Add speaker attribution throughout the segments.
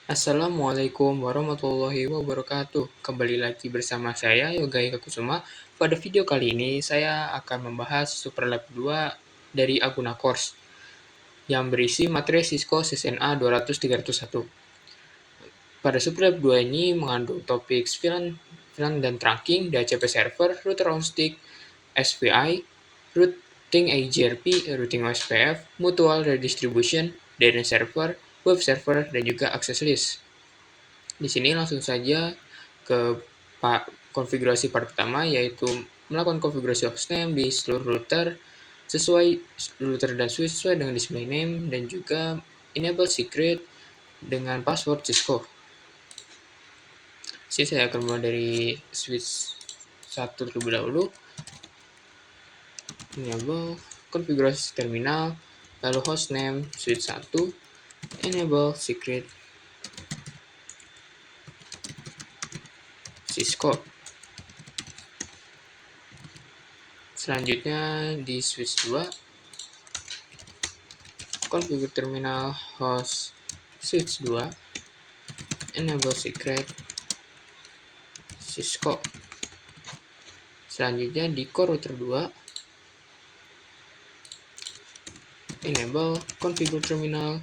Speaker 1: Assalamualaikum warahmatullahi wabarakatuh. Kembali lagi bersama saya Yoga Eka Kusuma. Pada video kali ini saya akan membahas Superlab 2 dari Aguna Course yang berisi materi Cisco CCNA 200-301. Pada Superlab 2 ini mengandung topik VLAN dan trunking, DHCP server, router on stick, SPI, routing AGRP, routing OSPF, mutual redistribution, DNS server, web server, dan juga access list. Di sini langsung saja ke konfigurasi part pertama, yaitu melakukan konfigurasi hostname di seluruh router sesuai router dan switch sesuai dengan display name, dan juga enable secret dengan password Cisco. Sini saya akan mulai dari switch 1 terlebih dahulu. Enable konfigurasi terminal, lalu hostname switch 1, enable secret Cisco. Selanjutnya di switch 2, konfigur terminal host switch 2, enable secret Cisco. Selanjutnya di core router 2, enable konfigur terminal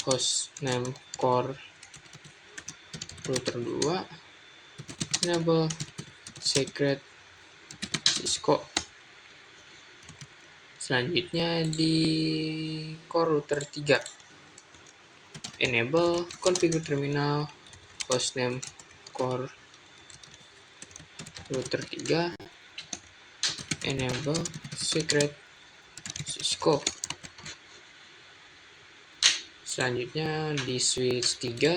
Speaker 1: host name core router 2, enable secret Cisco. Selanjutnya di core router 3, enable konfigur terminal hostname core router 3, enable secret Cisco. Selanjutnya di switch 3,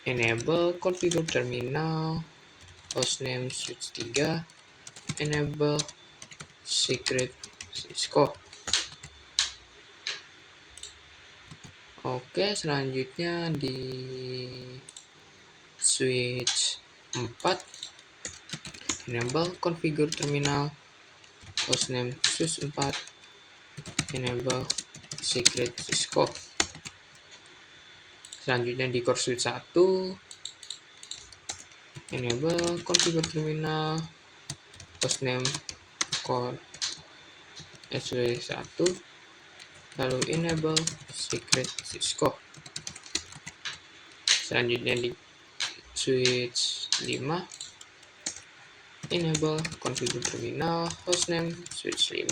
Speaker 1: enable konfigur terminal hostname switch 3, enable secret Cisco. Oke, selanjutnya di switch 4, enable konfigur terminal hostname switch 4, enable secret Cisco. Selanjutnya di core switch 1, enable konfigur terminal hostname core SW1, lalu enable secret Cisco. Selanjutnya di switch 5, enable konfigur terminal hostname switch 5,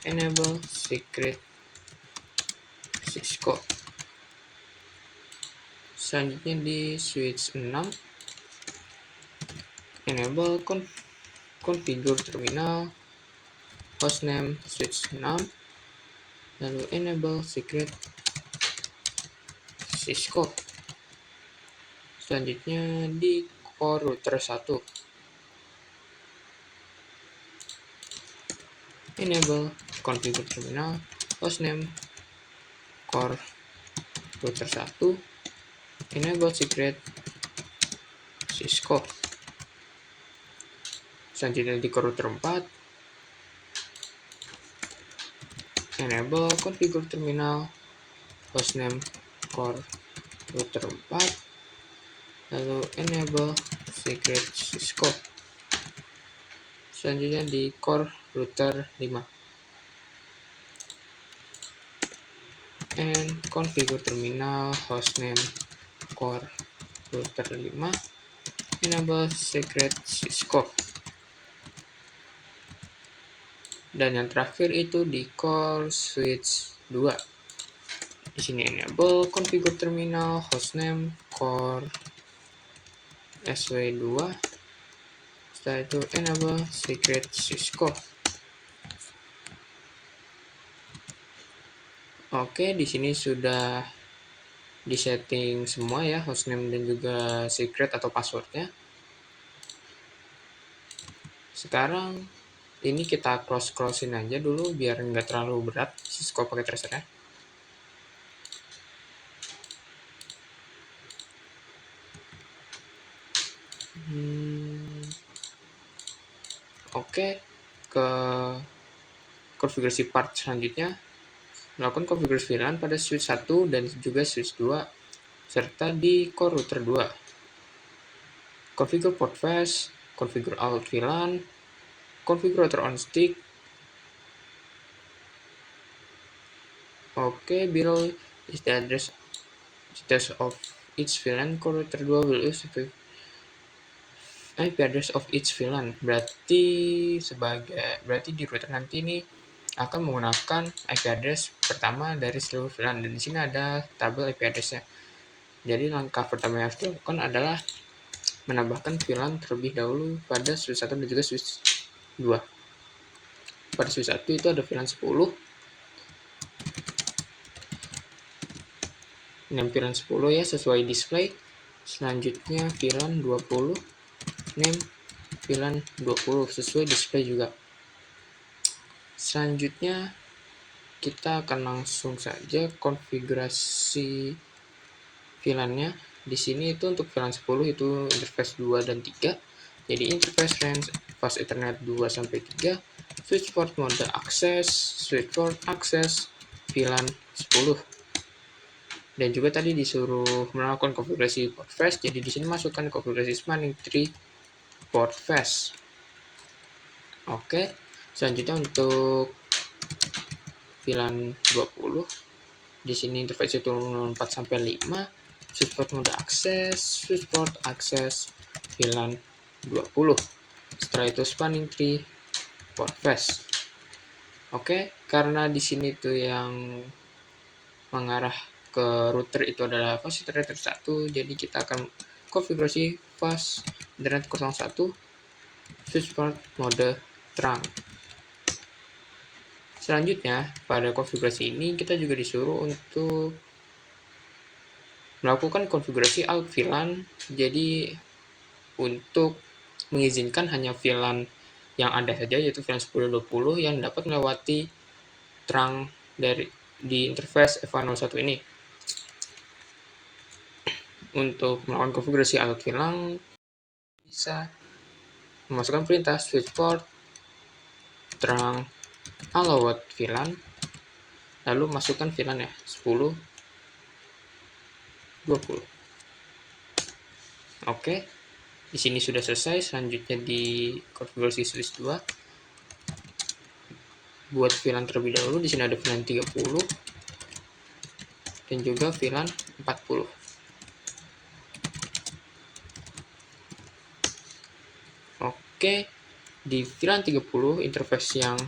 Speaker 1: enable secret Cisco. Selanjutnya di switch 6, enable konfigur terminal hostname switch 6, lalu enable secret Cisco. Selanjutnya di core router 1, enable konfigur terminal hostname core router 1, enable secret Cisco. Selanjutnya di core router 4, enable konfigur terminal hostname core router 4, lalu enable secret Cisco. Selanjutnya di core router 5, and konfigur terminal hostname core router 5, enable secret Cisco. Dan yang terakhir itu di core switch 2. Di sini enable konfigur terminal hostname core SW2. Setelah itu enable secret Cisco. Oke, di sini sudah disetting semua ya, hostname dan juga secret atau passwordnya. Sekarang ini kita close-in aja dulu biar nggak terlalu berat Cisco pakai tracernya. Oke, ke konfigurasi part selanjutnya, melakukan konfigurasi VLAN pada switch 1 dan juga switch 2 serta di core router 2. Configure port fetch, configure alt VLAN, configure router on stick. Oke, below is the address details of each VLAN. Core router 2 will use IP address of each VLAN. Berarti di router nanti ini akan menggunakan IP address pertama dari seluruh VLAN, dan di sini ada tabel IP address-nya. Jadi langkah pertama yang harus dilakukan adalah menambahkan VLAN terlebih dahulu pada switch 1 dan juga switch 2. Pada switch 1 itu ada VLAN 10, name VLAN 10 ya sesuai display. Selanjutnya VLAN 20, name VLAN 20 sesuai display juga. Selanjutnya kita akan langsung saja konfigurasi VLAN-nya. Di sini itu untuk VLAN 10 itu interface 2 dan 3. Jadi interface range fast ethernet 2 sampai 3, switch port mode akses, switch port akses VLAN 10. Dan juga tadi disuruh melakukan konfigurasi port fetch. Jadi di sini masukkan konfigurasi spanning tree port fetch. Oke. Selanjutnya untuk VLAN 20, di sini interface itu 4 sampai 5, switch port mode akses, switch port akses VLAN 20. Setelah itu spanning tree port fetch. Oke, karena di sini tuh yang mengarah ke router itu adalah fast ethernet 1, jadi kita akan konfigurasi fast ethernet 01 switch port mode terang. Selanjutnya, pada konfigurasi ini kita juga disuruh untuk melakukan konfigurasi alt VLAN. Jadi untuk mengizinkan hanya VLAN yang ada saja, yaitu VLAN 1020 yang dapat melewati terang di interface FA01 ini. Untuk melakukan konfigurasi alt VLAN bisa memasukkan perintah switch port terang allowed VLAN, lalu masukkan VLAN ya 10 20. Oke, di sini sudah selesai. Selanjutnya di konfigurasi switch 2, buat VLAN terlebih dahulu. Di sini ada VLAN 30 dan juga VLAN 40. Oke, di VLAN 30 interface yang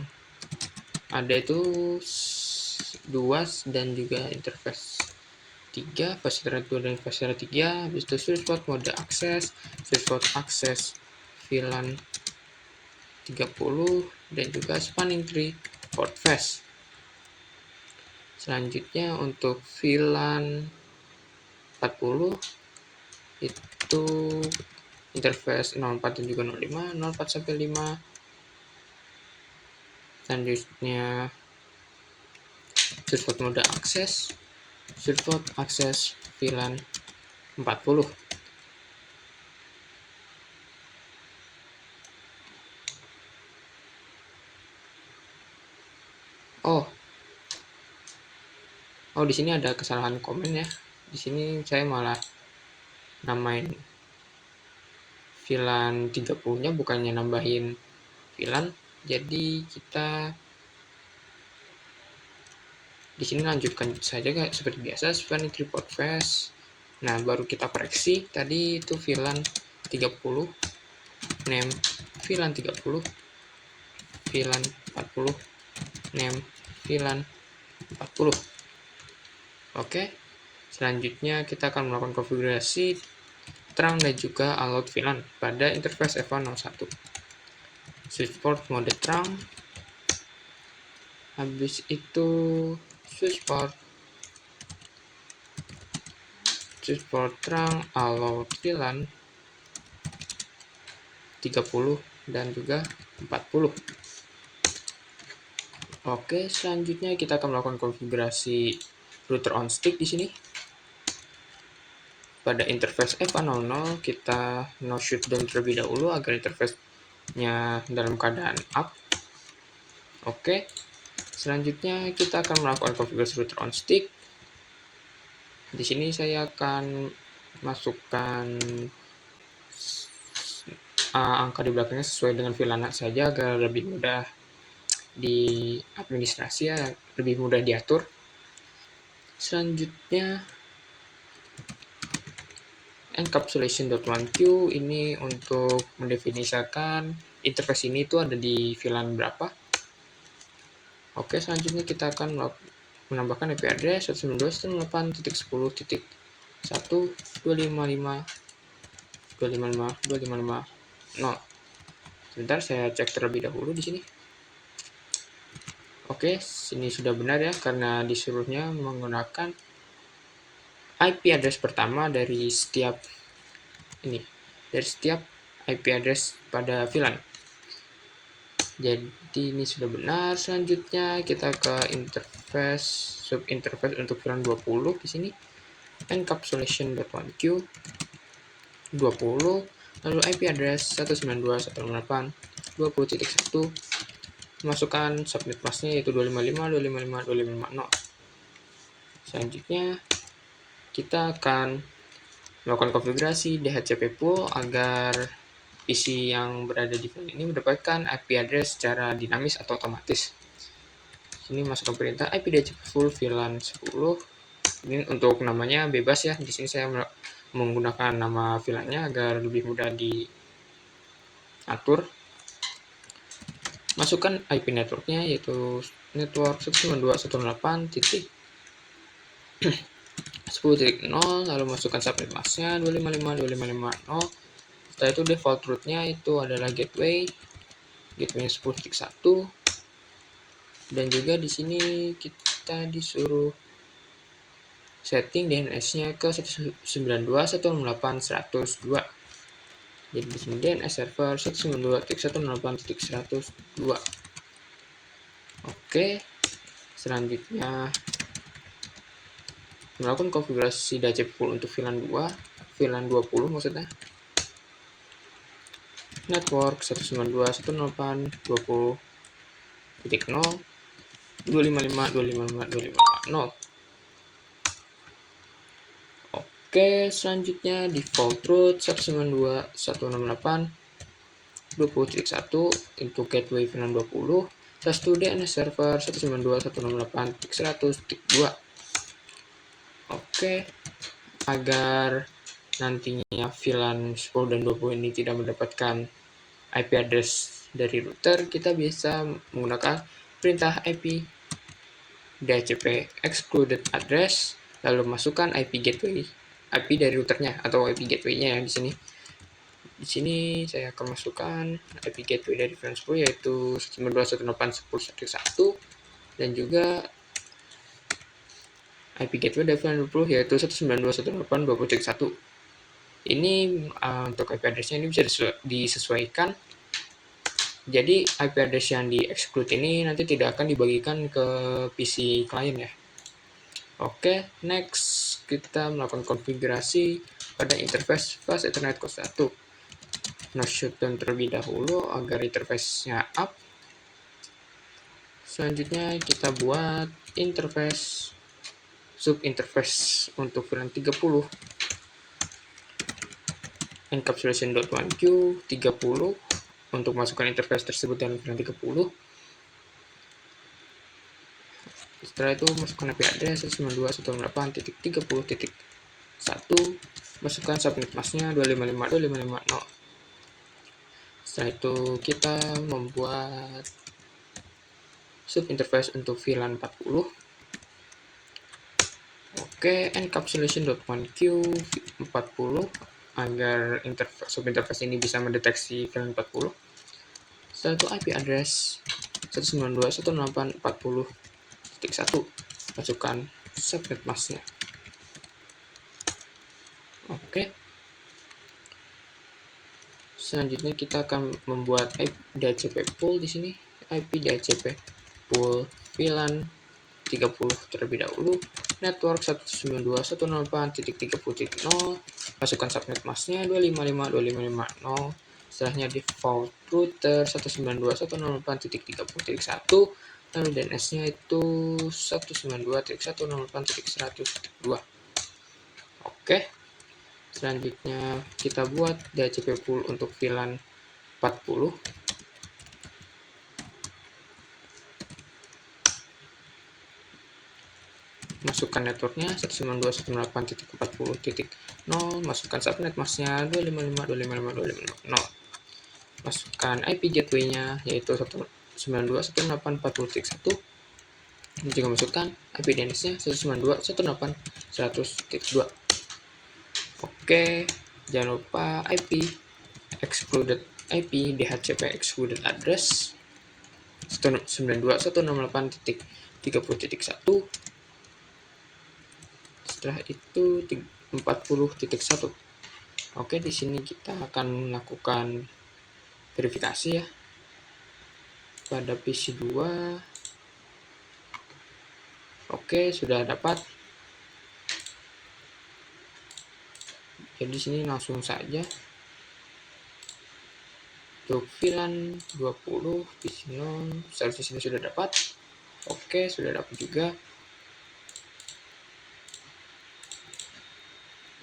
Speaker 1: ada itu 2 dan juga interface 3, fast ethernet 2 dan fast ethernet 3. Habis itu switch port mode akses, switch port akses VLAN 30 dan juga spanning tree port fetch. Selanjutnya untuk VLAN 40 itu interface 04 dan juga 05, 04 sampai 5. Selanjutnya switch port mode akses, switch port akses VLAN 40. Oh, di sini ada kesalahan komen ya. Di sini saya malah namain VLAN 30-nya bukannya nambahin VLAN. Jadi kita di sini lanjutkan saja seperti biasa spanning tree port fetch. Nah, baru kita koreksi tadi itu VLAN 30, name VLAN 30, VLAN 40, name VLAN 40. Oke, selanjutnya kita akan melakukan konfigurasi terang dan juga allowed VLAN pada interface FA01. Switch port mode terang, habis itu switch port terang allowed VLAN 30 dan juga 40. Oke, selanjutnya kita akan melakukan konfigurasi router on stick di sini. Pada interface FA00 kita no shutdown terlebih dahulu agar interface-nya dalam keadaan up. Oke. Selanjutnya kita akan melakukan konfigurasi router on stick. Di sini saya akan masukkan angka di belakangnya sesuai dengan VLAN saja agar lebih mudah di administrasi, ya, lebih mudah diatur. Selanjutnya encapsulation.1q ini untuk mendefinisikan interface ini itu ada di VLAN berapa. Oke, selanjutnya kita akan menambahkan IP address 192.168.1.255.255.255.0. Sebentar, saya cek terlebih dahulu di sini. Oke, sini sudah benar ya, karena disuruhnya menggunakan IP address pertama dari setiap IP address pada VLAN. Jadi ini sudah benar. Selanjutnya kita ke interface, subinterface untuk VLAN 20 di sini. Encapsulation.1q 20, lalu IP address 192.168.20.1, masukkan subnet masknya yaitu 255.255.255.0. Selanjutnya kita akan melakukan konfigurasi DHCP pool agar PC yang berada di VLAN ini mendapatkan IP address secara dinamis atau otomatis. Sini masukkan perintah IP DHCP pool VLAN 10. Ini untuk namanya bebas ya. Di sini saya menggunakan nama VLAN-nya agar lebih mudah diatur. Masukkan IP networknya yaitu network 192.168.10.0, lalu masukkan subnet masknya 255.255.0. Setelah itu default root-nya itu adalah gateway 10.1, dan juga di sini kita disuruh setting DNS-nya ke 192.168.100.2. Jadi di sini DNS server 192.168.100.2. Oke, selanjutnya melakukan konfigurasi DHCP pool untuk VLAN 20 maksudnya. Network 192.168.20.0 255.255.255.0. Oke, selanjutnya default root 192.168.20.1 untuk gateway VLAN 20, slash DNS server 192.168.100.2. Oke, agar nantinya VLAN 10 dan 20 ini tidak mendapatkan IP address dari router, kita bisa menggunakan perintah IP DHCP excluded address, lalu masukkan IP gateway, IP dari routernya atau IP gateway-nya ya di sini. Di sini saya akan masukkan IP gateway dari VLAN 10 yaitu 192.168.10.1 dan juga IP gateway dari VLAN 20 yaitu 192.168.20.1. Ini untuk IP address-nya ini bisa disesuaikan. Jadi IP address yang di exclude ini nanti tidak akan dibagikan ke PC klien ya. Oke, next kita melakukan konfigurasi pada interface fast Ethernet host 1. No shutdown terlebih dahulu agar interface-nya up. Selanjutnya kita buat interface subinterface untuk VLAN 30. Encapsulation.1q 30 untuk masukkan interface tersebut dalam VLAN 30. Setelah itu masukkan IP address 192.168.30.1, masukkan subnet masknya 255.255.0. Setelah itu kita membuat subinterface untuk VLAN 40. Oke, encapsulation.1q 40 agar subinterface ini bisa mendeteksi VLAN 40. Setelah itu IP address 192.168.40.1, masukkan subnet masknya. Oke. Selanjutnya kita akan membuat IP DHCP pool di sini. IP DHCP pool VLAN 30 terlebih dahulu. Network 192.168.30.0, masukkan subnet masknya 255.255.0. Setelahnya default router 192.168.30.1, lalu DNS-nya itu 192.168.100.2. Oke, selanjutnya kita buat DHCP pool untuk VLAN 40. Masukkan networknya 192.168.40.0, masukkan subnet masknya 255.255.255.0, masukkan IP gateway-nya yaitu 192.168.40.1, ini juga masukkan IP DNS-nya 192.168.100.2. Oke, jangan lupa IP excluded IP DHCP excluded address 192.168.30.1. Setelah itu 40.1. Oke, di sini kita akan melakukan verifikasi ya pada PC 2. Oke, sudah dapat. Jadi di sini langsung saja untuk VLAN 20 PC 0 seharusnya sini sudah dapat. Oke, sudah dapat juga.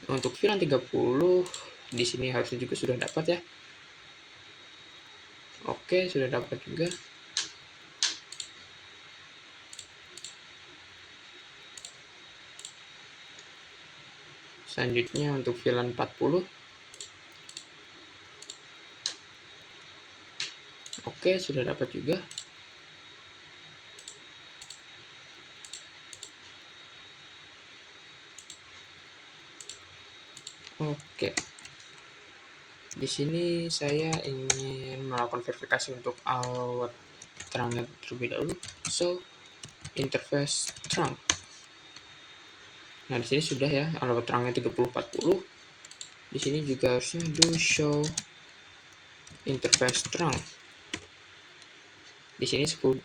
Speaker 1: Untuk VLAN 30 di sini harusnya juga sudah dapat ya. Oke, sudah dapat juga. Selanjutnya untuk VLAN 40. Oke, sudah dapat juga. Oke. Di sini saya ingin melakukan verifikasi untuk alat terangnya terlebih dahulu. So, interface terang. Nah, di sini sudah ya alat terangnya 3040. Di sini juga harusnya do show interface terang. Di sini 10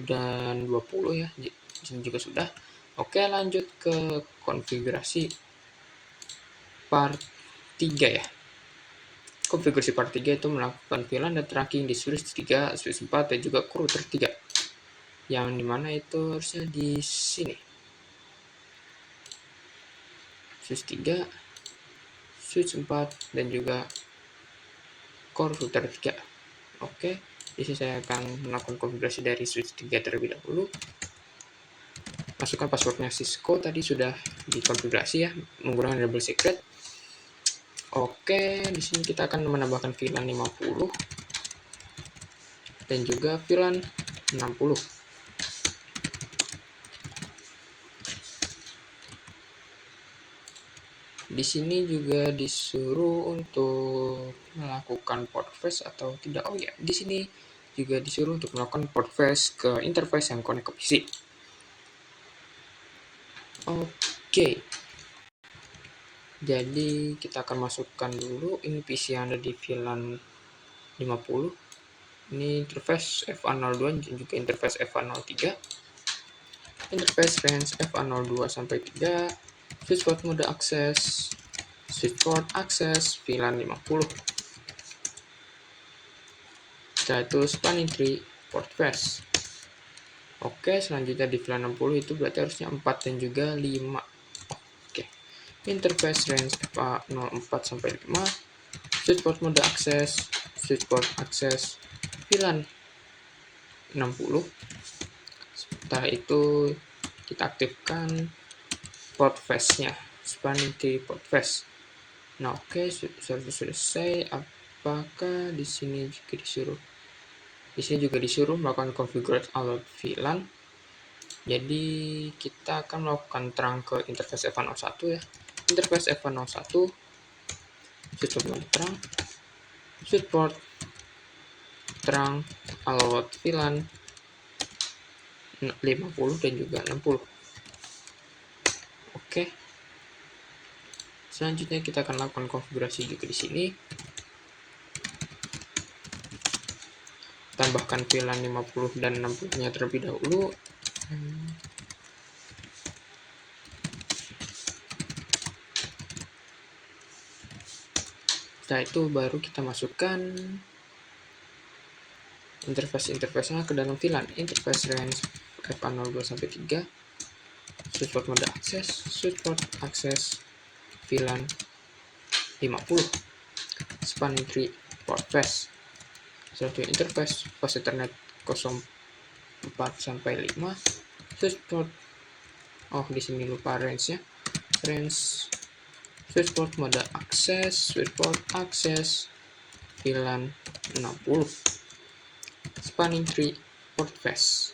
Speaker 1: dan 20 ya. Di sini juga sudah. Oke, lanjut ke konfigurasi part 3 ya. Konfigurasi part 3 itu melakukan VLAN dan tracking di switch 3, switch 4 dan juga router 3. Yang dimana itu harusnya di sini. Switch 3, switch 4 dan juga core router 3. Oke, di sini saya akan melakukan konfigurasi dari switch 3 terlebih dahulu. Masukkan passwordnya Cisco, tadi sudah dikonfigurasi ya menggunakan double secret. Oke, di sini kita akan menambahkan VLAN 50 dan juga VLAN 60. Di sini juga disuruh untuk melakukan port face atau tidak. Oh ya, di sini juga disuruh untuk melakukan port face ke interface yang connect ke PC. Oke. Jadi kita akan masukkan dulu ini PC yang ada di VLAN 50. Ini interface FA02 dan juga interface FA03. Interface range FA02 sampai 3. Switch port mode akses, switch port akses VLAN 50. Setelah itu spanning tree port face. Oke, selanjutnya di VLAN 60 itu berarti harusnya 4 dan juga 5. Oke. Interface range FA04 sampai 5. Switch port mode akses, switch port akses VLAN 60. Setelah itu kita aktifkan port face-nya, spanning tree port face. Nah, oke, sudah selesai. Apakah di sini juga disuruh? Di sini juga disuruh melakukan configure alat VLAN. Jadi kita akan melakukan terang ke interface FA01 ya. Interface FA01, switch port mode terang, switch port terang alat VLAN 50 dan juga 60. Oke. Selanjutnya kita akan lakukan konfigurasi juga di sini. Tambahkan VLAN 50 dan 60-nya terlebih dahulu. Setelah itu baru kita masukkan interface-nya ke dalam VLAN. Interface range FA02 sampai 3. Switch port mode akses, switch port akses VLAN 50, spanning tree port fast, selanjutnya interface fast Ethernet 04 sampai 5, switch port, di sini lupa range-nya, switch port mode akses, switch port akses, VLAN 60, spanning tree port fast.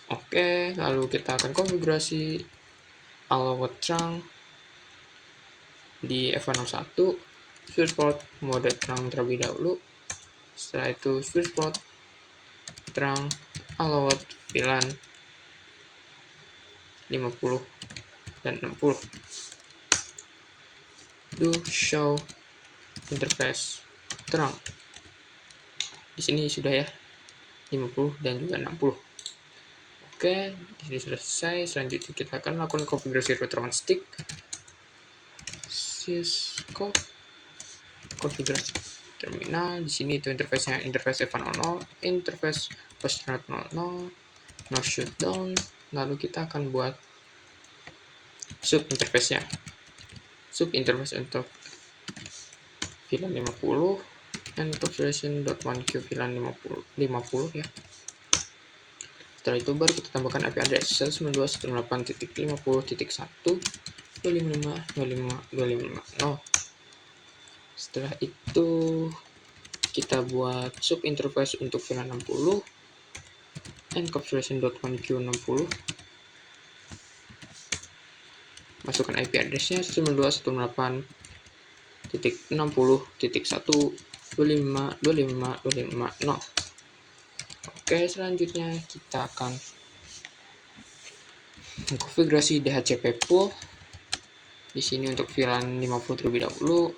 Speaker 1: Oke, lalu kita akan konfigurasi allowed trunk di F101, switch port mode trunk terlebih dahulu. Setelah itu switch port trunk allowed VLAN 50 dan 60. Do show interface trunk. Di sini sudah ya 50 dan juga 60. Oke, ini sudah selesai. Selanjutnya kita akan melakukan konfigurasi Retron stick. Cisco konfigurasi terminal. Di sini itu interface-nya, interface F100, interface postnet 00, no shutdown. Lalu kita akan buat sub interface-nya. Sub interface untuk VLAN 50 and configuration.1q VLAN 50 ya. Setelah itu baru kita tambahkan IP address 192.168.1.255.255.250. Setelah itu kita buat sub interface untuk VLAN 60 and configuration.1q 60. Masukkan IP address-nya 192.168.1.255.255.250. Oke, selanjutnya kita akan mengkonfigurasi DHCP pool. Di sini untuk VLAN 50 terlebih dahulu,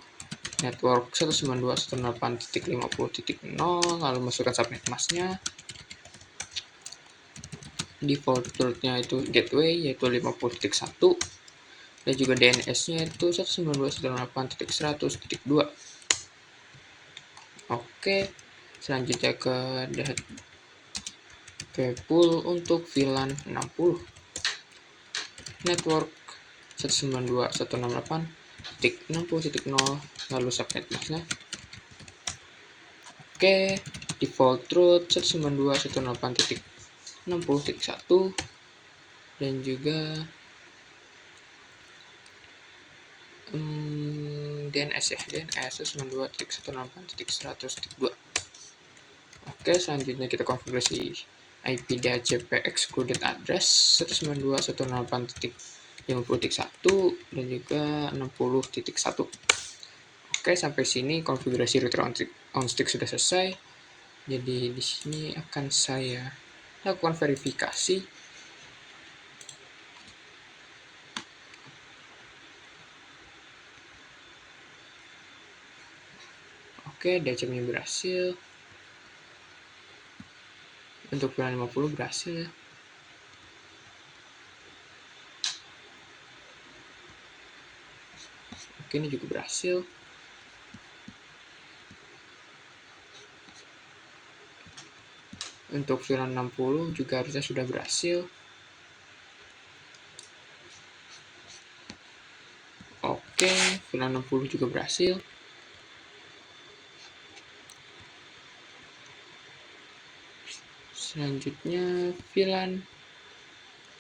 Speaker 1: network 192.168.50.0, lalu masukkan subnet masknya. Default route-nya itu gateway yaitu 50.1 dan juga DNS-nya itu 192.168.100.2. Oke, selanjutnya ke DHCP pool untuk VLAN 60. Network 192.168.60.0, lalu subnet masknya. Oke, default route 192.168.60.1 dan juga DNS ya, DNS 192.168.100.2. Oke, selanjutnya kita konfigurasi IP DHCP excluded address 192.168.50.1 dan juga 60.1. Oke, sampai sini konfigurasi router on stick sudah selesai. Jadi di sini akan saya lakukan verifikasi. Oke, DHCP-nya berhasil. Untuk VLAN 50 berhasil. Oke, ini juga berhasil. Untuk VLAN 60 juga harusnya sudah berhasil. Oke, VLAN 60 juga berhasil. Selanjutnya VLAN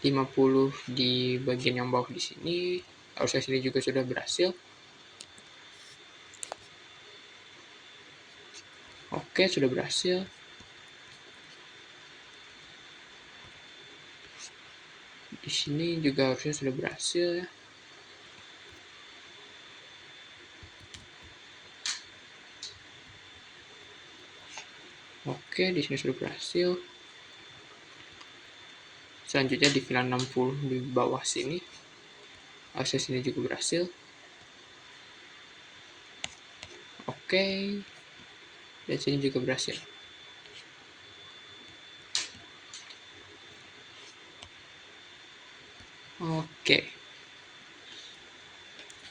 Speaker 1: 50 di bagian yang bawah di sini, harusnya sini juga sudah berhasil. Oke, sudah berhasil. Di sini juga harusnya sudah berhasil ya. Oke, di sini sudah berhasil. Selanjutnya di VLAN 60 di bawah sini, harusnya sini juga berhasil. Oke, dan sini juga berhasil. Oke,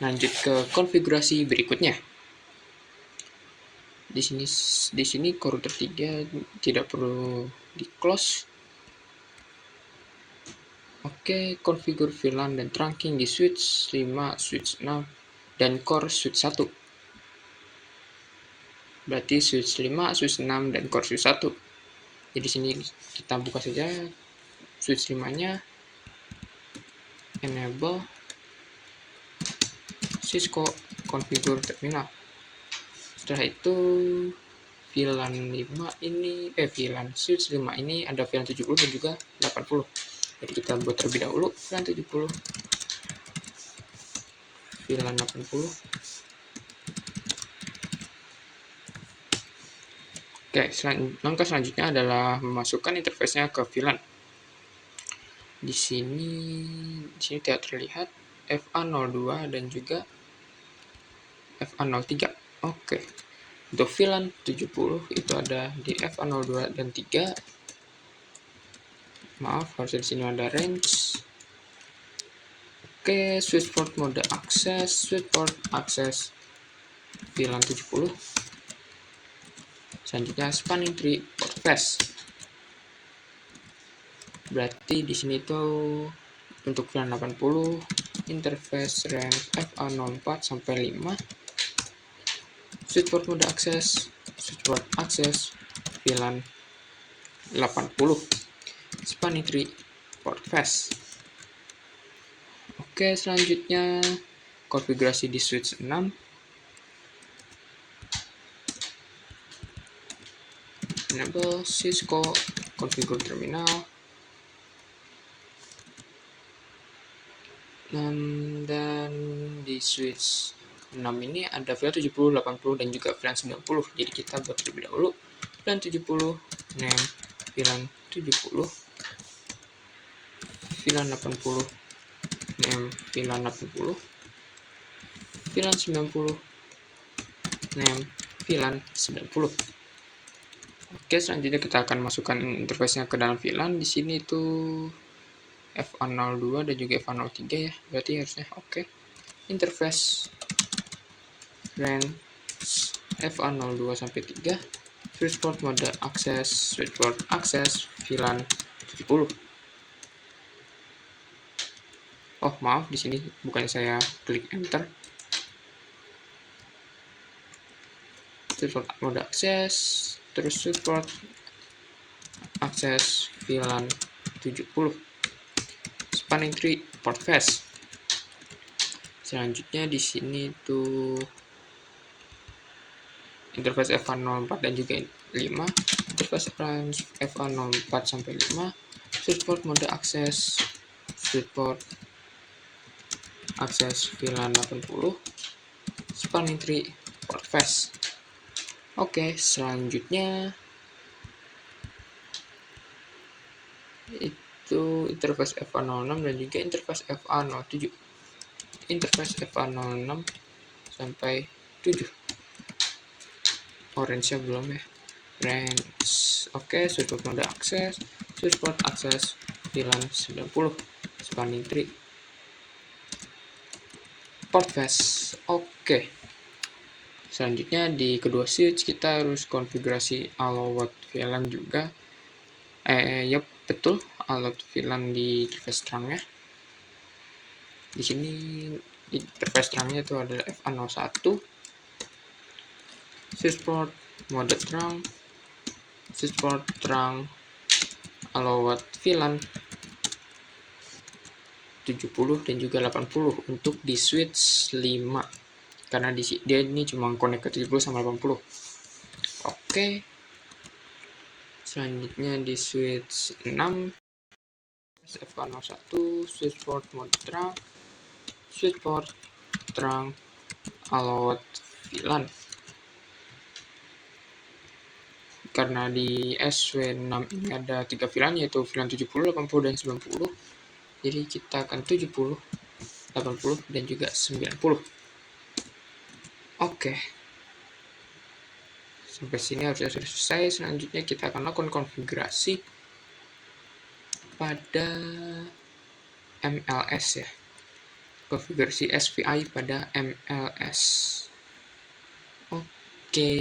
Speaker 1: lanjut ke konfigurasi berikutnya. Di sini core router 3 tidak perlu di close. Oke, konfigur VLAN dan trunking di switch 5, switch 6, dan core switch 1. Berarti switch 5, switch 6, dan core switch 1. Jadi sini kita buka saja switch 5-nya, enable Cisco configure terminal. Setelah itu VLAN 5 ini VLAN switch 5 ini ada VLAN 70 dan juga 80. Jadi kita buat terlebih dahulu VLAN 70, VLAN 80. Oke, langkah selanjutnya adalah memasukkan interface-nya ke VLAN. Di sini tidak terlihat FA02 dan juga FA03. Oke. Untuk VLAN 70 itu ada di FA02 dan 3. Maaf, harusnya di sini ada range. Oke, switch port mode akses, switch port akses VLAN 70. Selanjutnya spanning tree port flash. Berarti di sini tuh untuk VLAN 80 interface range FA04 sampai 5. Switch port mode akses, switch port akses VLAN 80. Spanning tree port flash. Oke, selanjutnya konfigurasi di switch 6. Enable Cisco configure terminal. Dan di switch 6 ini ada VLAN 70, 80, dan juga VLAN 90. Jadi kita buat terlebih dahulu VLAN 70, name VLAN 70, VLAN 80, name VLAN 80, VLAN 90, name VLAN 90. Oke, selanjutnya kita akan masukkan interface-nya ke dalam VLAN. Di sini tuh FA02 dan juga FA03 ya. Berarti harusnya oke. Interface range FA02 sampai 3. Switch port mode akses, switch port akses VLAN 70. Oh, maaf, di sini bukannya saya klik enter. Switch port mode akses, terus switch port akses VLAN 70. Spanning tree port flash. Selanjutnya di sini tuh interface FA04 dan juga 5. Interface range FA04 sampai 5. Switch port mode akses, switch port akses VLAN 80. Spanning tree port flash. Oke, selanjutnya itu interface FA06 dan juga interface FA07. Interface FA06 sampai 7. Orange-nya belum ya. Range. Oke, switch port mode akses, switch port akses VLAN 90. Spanning tree port flash. Oke. Selanjutnya di kedua switch kita harus konfigurasi allowed VLAN juga. Yap, betul, allowed VLAN di interface terangnya. Di sini di interface terangnya itu adalah FA01. Switch port mode terang, switch port terang allowed VLAN 70 dan juga 80 untuk di switch 5. Karena dia ini cuma connect ke 70 sama 80. Oke. Selanjutnya di switch 6 FA01, switch port mode terang, switch port terang allowed VLAN. Karena di SW6 ini ada 3 VLAN, yaitu VLAN 70, 80, dan 90. Jadi kita akan 70, 80, dan juga 90. Oke. Sampai sini harusnya sudah selesai. Selanjutnya kita akan lakukan konfigurasi pada MLS ya. Konfigurasi SPI pada MLS. Oke.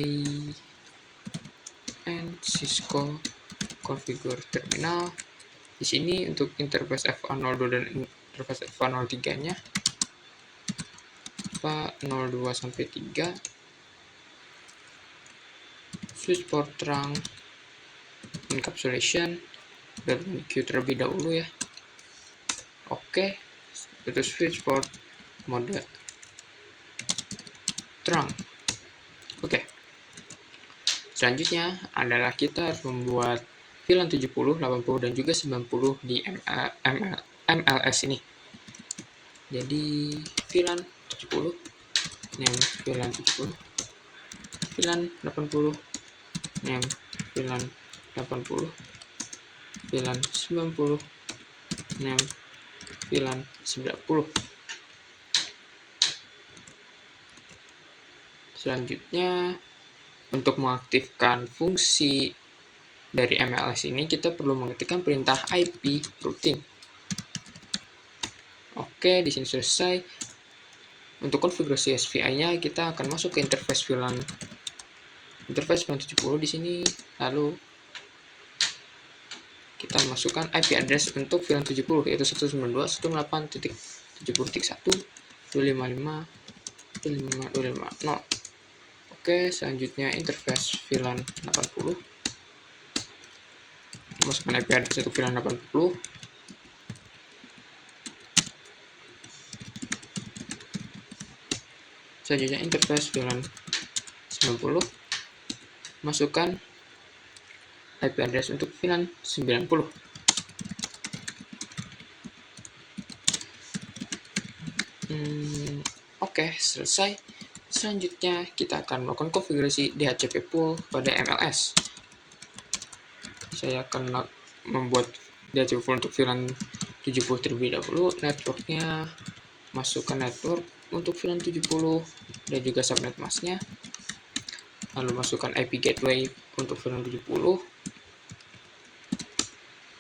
Speaker 1: And Cisco configure terminal. Di sini untuk interface FA02 dan interface FA03-nya 02 sampai 3, switch port terang, encapsulation, dan Q terlebih dahulu ya. Oke, itu switch port mode terang. Oke, selanjutnya adalah kita harus membuat VLAN 70, 80, dan juga 90 di MLS ini. Jadi VLAN 70, name VLAN 70, VLAN 80, name VLAN 80, VLAN 90, name VLAN 90. Selanjutnya, untuk mengaktifkan fungsi dari MLS ini, kita perlu mengetikkan perintah IP routing. Oke, di sini selesai. Untuk konfigurasi SVI-nya, kita akan masuk ke interface VLAN 70 di sini. Lalu kita masukkan IP address untuk VLAN 70, yaitu 192.168.70.1, 255.255.250. Oke, selanjutnya interface VLAN 80. Masukkan IP address untuk VLAN 80. Selanjutnya interface VLAN 90. Masukkan IP address untuk VLAN 90. Oke, selesai. Selanjutnya kita akan melakukan konfigurasi DHCP pool pada MLS. Saya akan membuat DHCP pool untuk VLAN 70 terlebih dahulu. Networknya, masukkan network untuk VLAN 70 dan juga subnet masknya. Lalu masukkan IP gateway untuk VLAN 70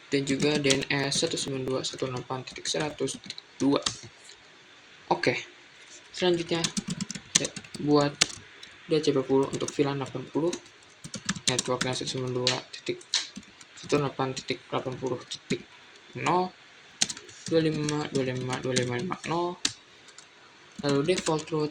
Speaker 1: dan juga DNS 192.168.100.2. Oke, selanjutnya buat DHCP pool untuk VLAN 80, networknya 192.168.80.0, 25.25.2550, lalu default root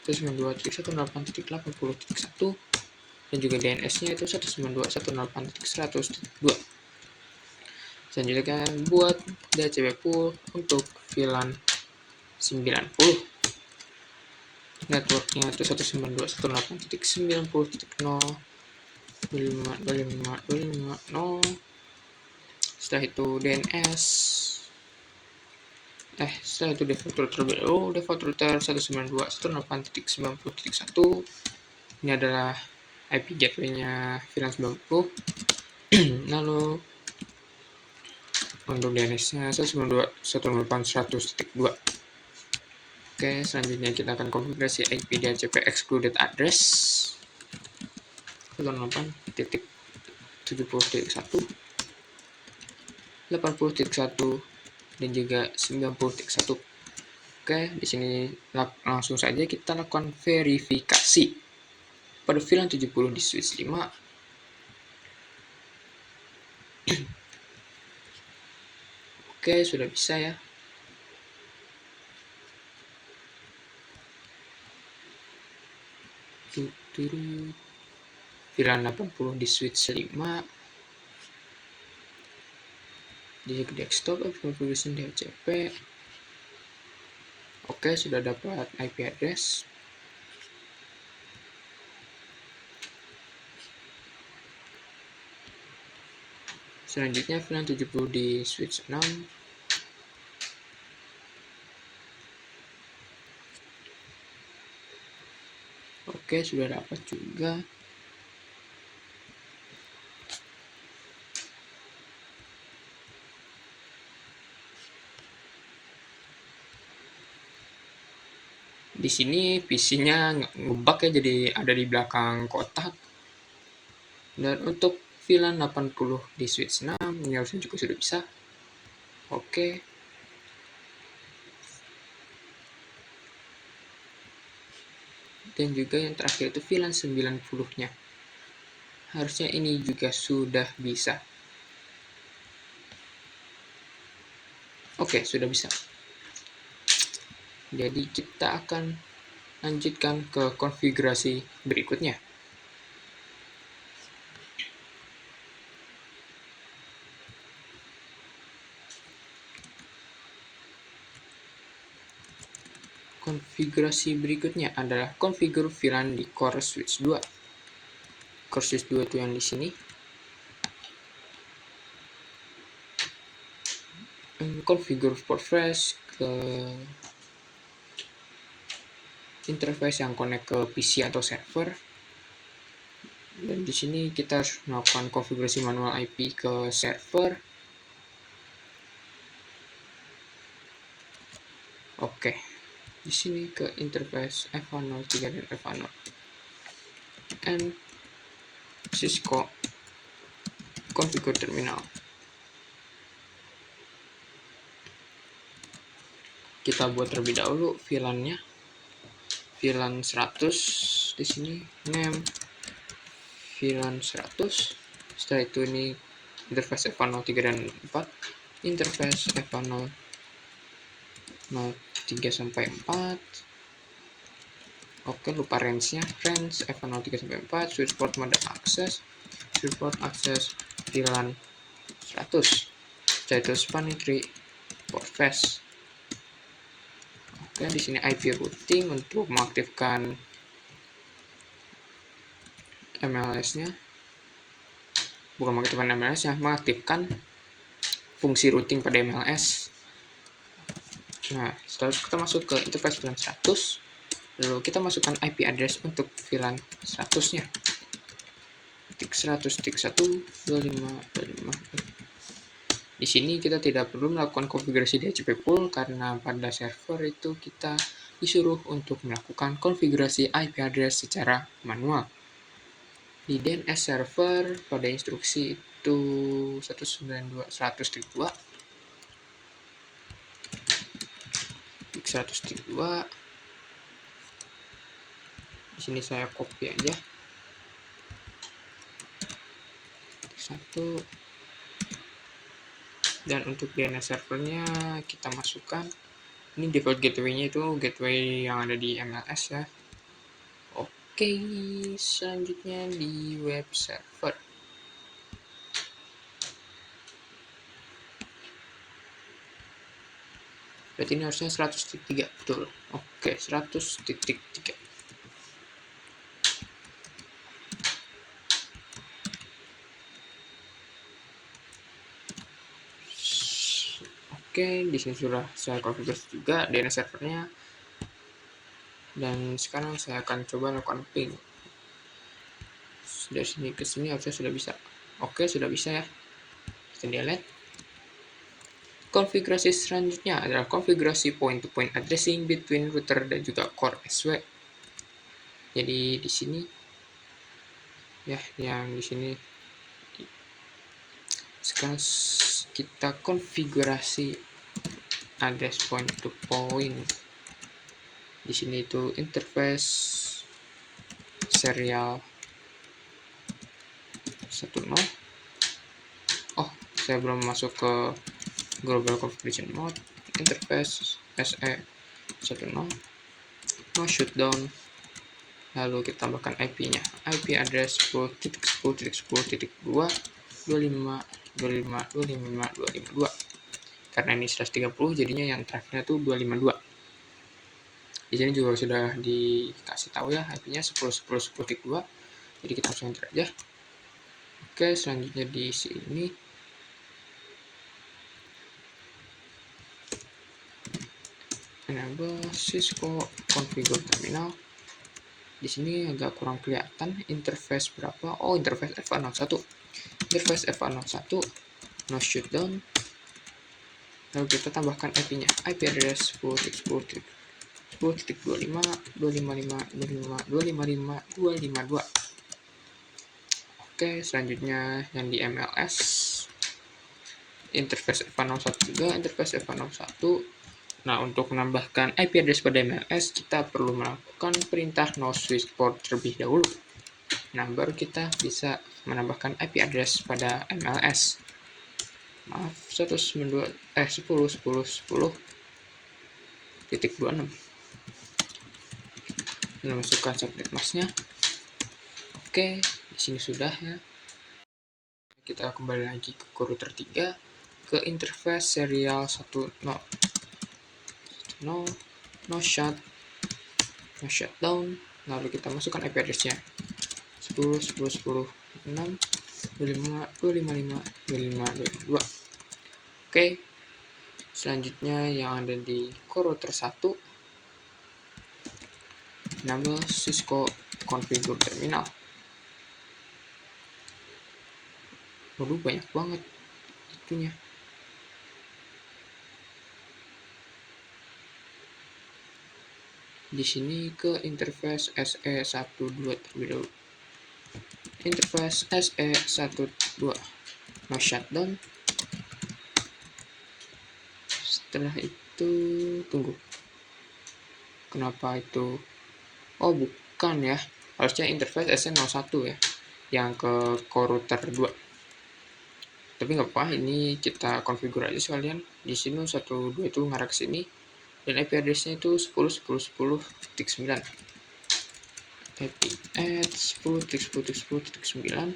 Speaker 1: 192.168.80.1, dan juga DNS-nya itu 192.168.100.2. Selanjutnya buat DHCP pool untuk VLAN 90. Networknya itu 192.168.90.25.25.250. Setelah itu DNS. Setelah itu default router terlebih dahulu. Default router 192.168.90.1. Ini adalah IP gateway-nya VLAN 90. Lalu untuk DNS-nya 192.168.100.2. Oke, selanjutnya kita akan konfigurasi IP DHCP excluded address 108.70.1, 80.1, dan juga 90.1. Oke, di sini langsung saja kita lakukan verifikasi pada VLAN 70 di switch 5. Oke, sudah bisa ya. VLAN 80 di switch 5. Di desktop configuration DHCP. Oke, sudah dapat IP address. Selanjutnya VLAN 70 di switch 6. Oke, sudah dapat juga. Di sini PC-nya ngebug ya, jadi ada di belakang kotak. Dan untuk VLAN 80 di switch 6 ini harusnya juga sudah bisa. Oke. Dan juga yang terakhir itu VLAN 90-nya. Harusnya ini juga sudah bisa. Oke, sudah bisa. Jadi kita akan lanjutkan ke konfigurasi berikutnya. Konfigurasi berikutnya adalah konfigur VLAN di core switch 2. Core switch 2 itu yang di sini. Konfigur port flash ke interface yang connect ke PC atau server. Dan di sini kita harus melakukan konfigurasi manual IP ke server. Oke, di sini ke interface FA03 dan FA0. And Cisco configure terminal. Kita buat terlebih dahulu VLAN-nya. VLAN 100 di sini, name VLAN 100. Setelah itu ini interface FA03 dan 4, interface FA03 sampai 4. Oke, lupa range-nya. Range FA03 sampai 4, switch port mode access, switch port access VLAN 100. Setelah itu spanning tree port flash. Oke, di sini IP routing untuk mengaktifkan MLS-nya. Bukan mengaktifkan MLS-nya, mengaktifkan fungsi routing pada MLS. Nah, setelah kita masuk ke interface VLAN 100, lalu kita masukkan IP address untuk VLAN 100-nya. 100.1.1.25.25. Di sini kita tidak perlu melakukan konfigurasi DHCP pool karena pada server itu kita disuruh untuk melakukan konfigurasi IP address secara manual. Di DNS server pada instruksi itu 192.100.2. 100.2. Di sini saya copy aja. 1. Dan untuk DNS servernya kita masukkan, ini default gateway-nya itu gateway yang ada di MLS ya. Oke, selanjutnya di web server. Berarti ini harusnya 100.3, betul. Oke, 100.3. Oke, di sini sudah saya konfigurasi juga DNS servernya. Dan sekarang saya akan coba lakukan ping. Dari sini ke sini harusnya sudah bisa. Oke, sudah bisa ya. Kita delete. Konfigurasi selanjutnya adalah konfigurasi point-to-point addressing between router dan juga core SW. Jadi di sini ya, yang di sini sekarang kita konfigurasi address point to point. Di sini itu interface serial 10. Oh, saya belum masuk ke global configuration mode. Interface SE10, no shutdown. Lalu kita tambahkan IP-nya. IP address 10.10.10.25.25.25.25.25. Karena ini 130, jadinya yang terakhirnya tuh 252. Di sini juga sudah dikasih tahu ya IP-nya 10.10.10.2. Jadi kita langsung enter aja. Oke, selanjutnya di sini enable Cisco configure terminal. Di sini agak kurang kelihatan interface berapa. Oh, interface FA01. Interface FA01 no shutdown. Lalu kita tambahkan IP-nya. IP address 10.10.10.25.25.25.25.252. Oke, selanjutnya yang di MLS. Interface FA01 juga, interface FA01. Nah, untuk menambahkan IP address pada MLS, kita perlu melakukan perintah no switch port terlebih dahulu. Nah, baru kita bisa menambahkan IP address pada MLS. maaf 10.10.10.10.10.26. Kita masukkan subnet masknya. Oke, di sini sudah ya. Kita kembali lagi ke router 3, ke interface serial 10 no shutdown. Lalu kita masukkan IP address-nya 10.10.10.6.25.25.25.25.2. Oke, selanjutnya yang ada di core router 1, enable Cisco configure terminal. Waduh, banyak banget itunya. Di sini ke interface SE12 terlebih dahulu. Interface SE12 no shutdown. Setelah itu tunggu. Kenapa itu? Oh, bukan ya. Harusnya interface SE01 ya. Yang ke core router 2. Tapi nggak apa-apa, ini kita konfigurasi sekalian. Di sini 12 itu ngarah ke sini. Dan IP address-nya itu 10.10.10.9. IP add 10.10.10.9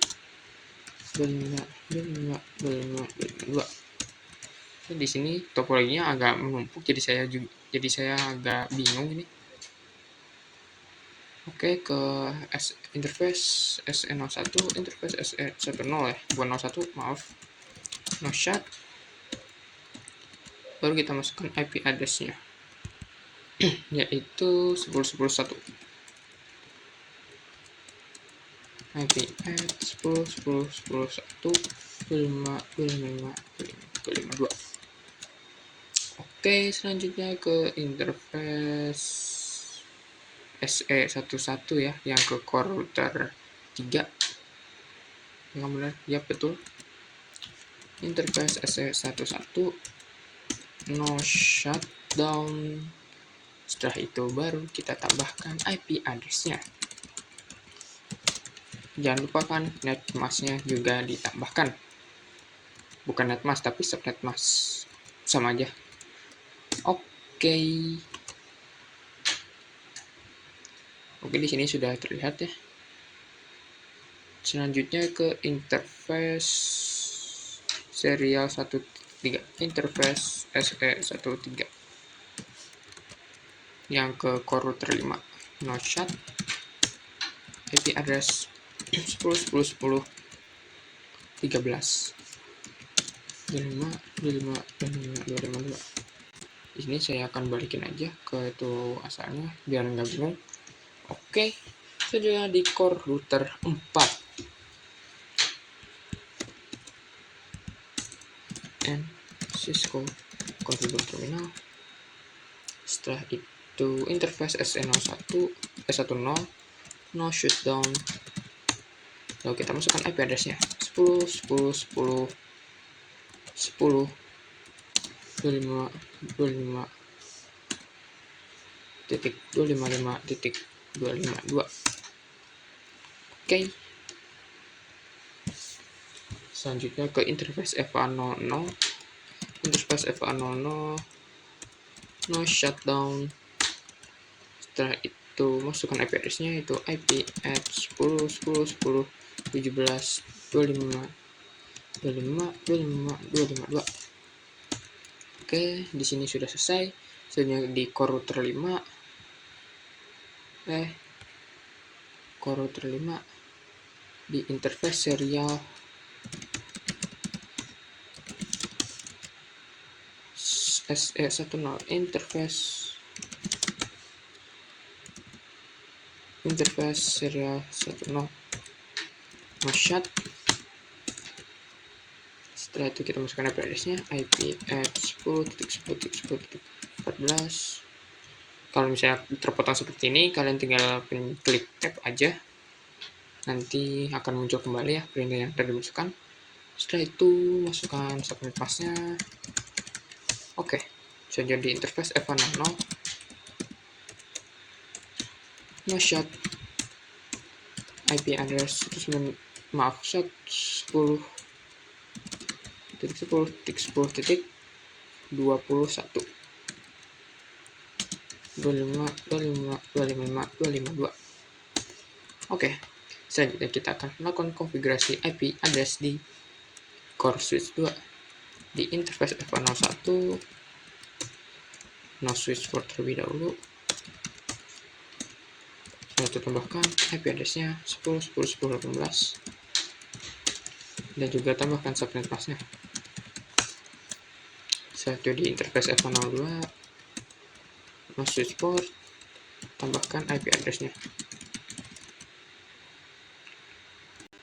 Speaker 1: 25.25.25.2. Di sini topologinya agak menumpuk, jadi saya agak bingung ini. Oke, ke interface SE01, interface SE10 ya, bukan 01, maaf. No shut. Baru kita masukkan IP address-nya. Yaitu 10.10.1. IP add 10.10.10.1.25.25.25.2. Oke, selanjutnya ke interface SE11 ya, yang ke core router 3. Yang benar, ya betul. Interface SE11 no shutdown. Setelah itu baru kita tambahkan IP address-nya. Jangan lupakan netmask-nya juga ditambahkan. Bukan netmask tapi subnet mask, sama aja. Oke, di sini sudah terlihat ya. Selanjutnya ke interface serial 13, interface SE13 yang ke core router 5. No shut. IP address 10.10.10.13 25.25.25.25.2. Di sini saya akan balikin aja ke itu asalnya biar nggak bingung. Oke, sudah di core router 4. And Cisco configure terminal. Setelah itu interface SE01 S10 no shutdown. Lalu kita masukkan IP address-nya 10.10.10.25.25.252. Oke. Selanjutnya ke interface FA00. Interface FA00 no shutdown. Setelah itu masukkan IP address-nya, itu IP add 10.10.10.17.25.25.25.25.2. Oke, di sini sudah selesai. Selanjutnya di core router 5. Core router 5 di interface serial SE10 interface serial 10 no shut. Setelah itu kita masukkan IP address-nya, IP add 10.10.10.14. Kalau misalnya terpotong seperti ini, kalian tinggal klik tab aja, nanti akan muncul kembali ya perintah yang tadi dimasukkan. Setelah itu masukkan subnet mask-nya. Oke, sudah jadi interface FA00 no shut. IP address 10.10.10.13 Oke, selanjutnya kita akan melakukan konfigurasi IP address di core switch 2. Di interface F101, no switch port terlebih dahulu. Lalu tambahkan IP address-nya 10.10.10.18 dan juga tambahkan subnet mask-nya. Selanjutnya di interface F102, no switch port, tambahkan IP address-nya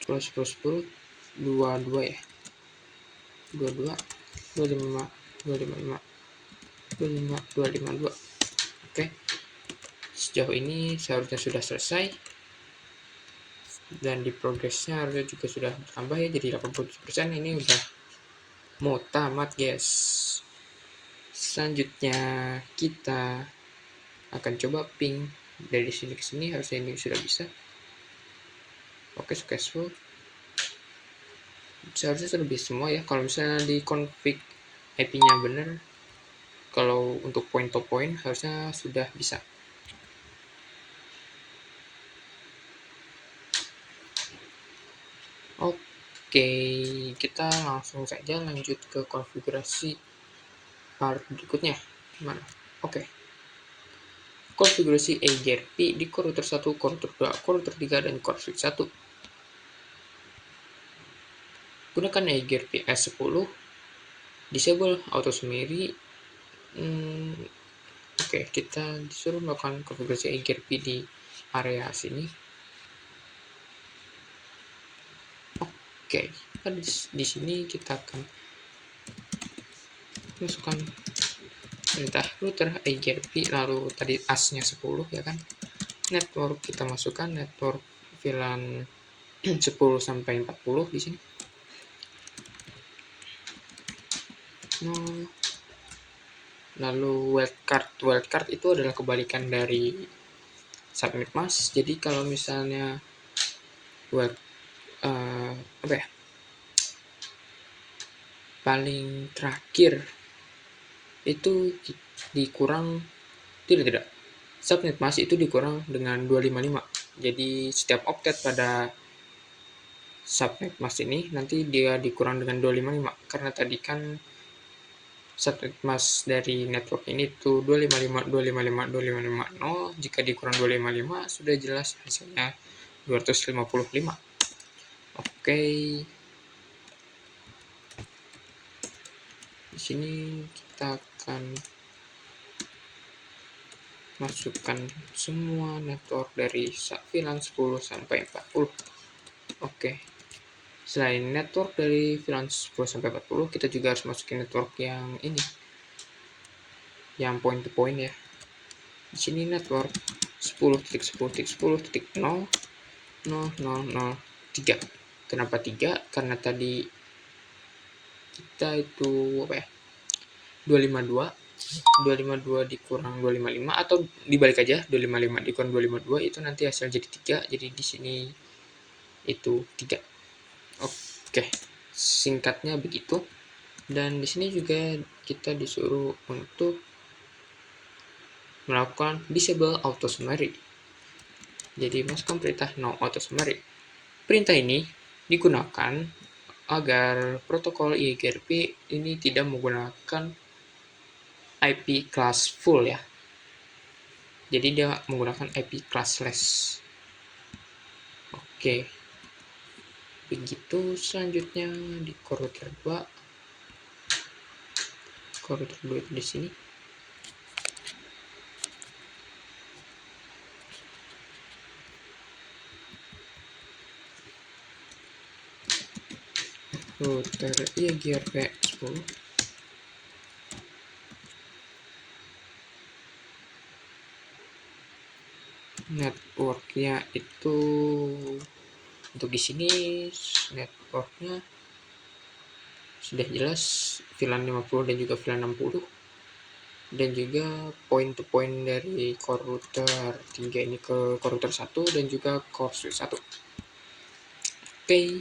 Speaker 1: 10.10.10.22 ya. 22 255 255 Oke, sejauh ini seharusnya sudah selesai dan di progresnya harusnya juga sudah bertambah ya, jadi 87%. Ini udah mau tamat guys. Selanjutnya kita akan coba ping dari sini ke sini, harusnya ini sudah bisa. Oke, successful. Seharusnya sudah bisa semua ya, kalau misalnya di config IP-nya bener. Kalau untuk point to point harusnya sudah bisa. Oke, kita langsung saja lanjut ke konfigurasi part berikutnya. Mana? Oke. Konfigurasi eGRP di core router 1, core router 2, core router 3, dan core switch 1. Gunakan eGRP S10, disable auto summary. Oke, kita disuruh melakukan konfigurasi eGRP di area sini. Oke, di sini kita akan masukkan perintah router eGRP, lalu tadi AS-nya 10 ya kan. Network kita masukkan network VLAN 10 sampai 40 di sini. Lalu wildcard itu adalah kebalikan dari subnet mask. Jadi kalau misalnya paling terakhir itu dikurang tidak subnet mask itu dikurang dengan 255. Jadi setiap oktet pada subnet mask ini nanti dia dikurang dengan 255, karena tadi kan subnet mask dari network ini tuh 255.255.255.0. Jika dikurang 255 sudah jelas hasilnya 255. Oke. Di sini kita akan masukkan semua network dari VLAN 10 sampai 40. Oke. Selain network dari VLAN 10 sampai 40, kita juga harus masukin network yang ini, yang point to point ya. Di sini network 10.10.10.0.0.0.3. Kenapa 3? Karena tadi kita itu 252 dikurang 255, atau dibalik aja, 255 dikurang 252 itu nanti hasil jadi 3. Jadi di sini itu 3. Oke, singkatnya begitu. Dan di sini juga kita disuruh untuk melakukan disable auto summary. Jadi masukkan perintah no auto summary. Perintah ini digunakan agar protokol eGRP ini tidak menggunakan IP class full ya. Jadi dia menggunakan IP classless. Oke. Begitu. Selanjutnya di core router 2. Core router 2 itu di sini. Router eGRP 10. Networknya itu untuk di sini networknya sudah jelas VLAN 50 dan juga VLAN 60, dan juga point to point dari core router 3 ini ke core router 1 dan juga core switch 1. Oke.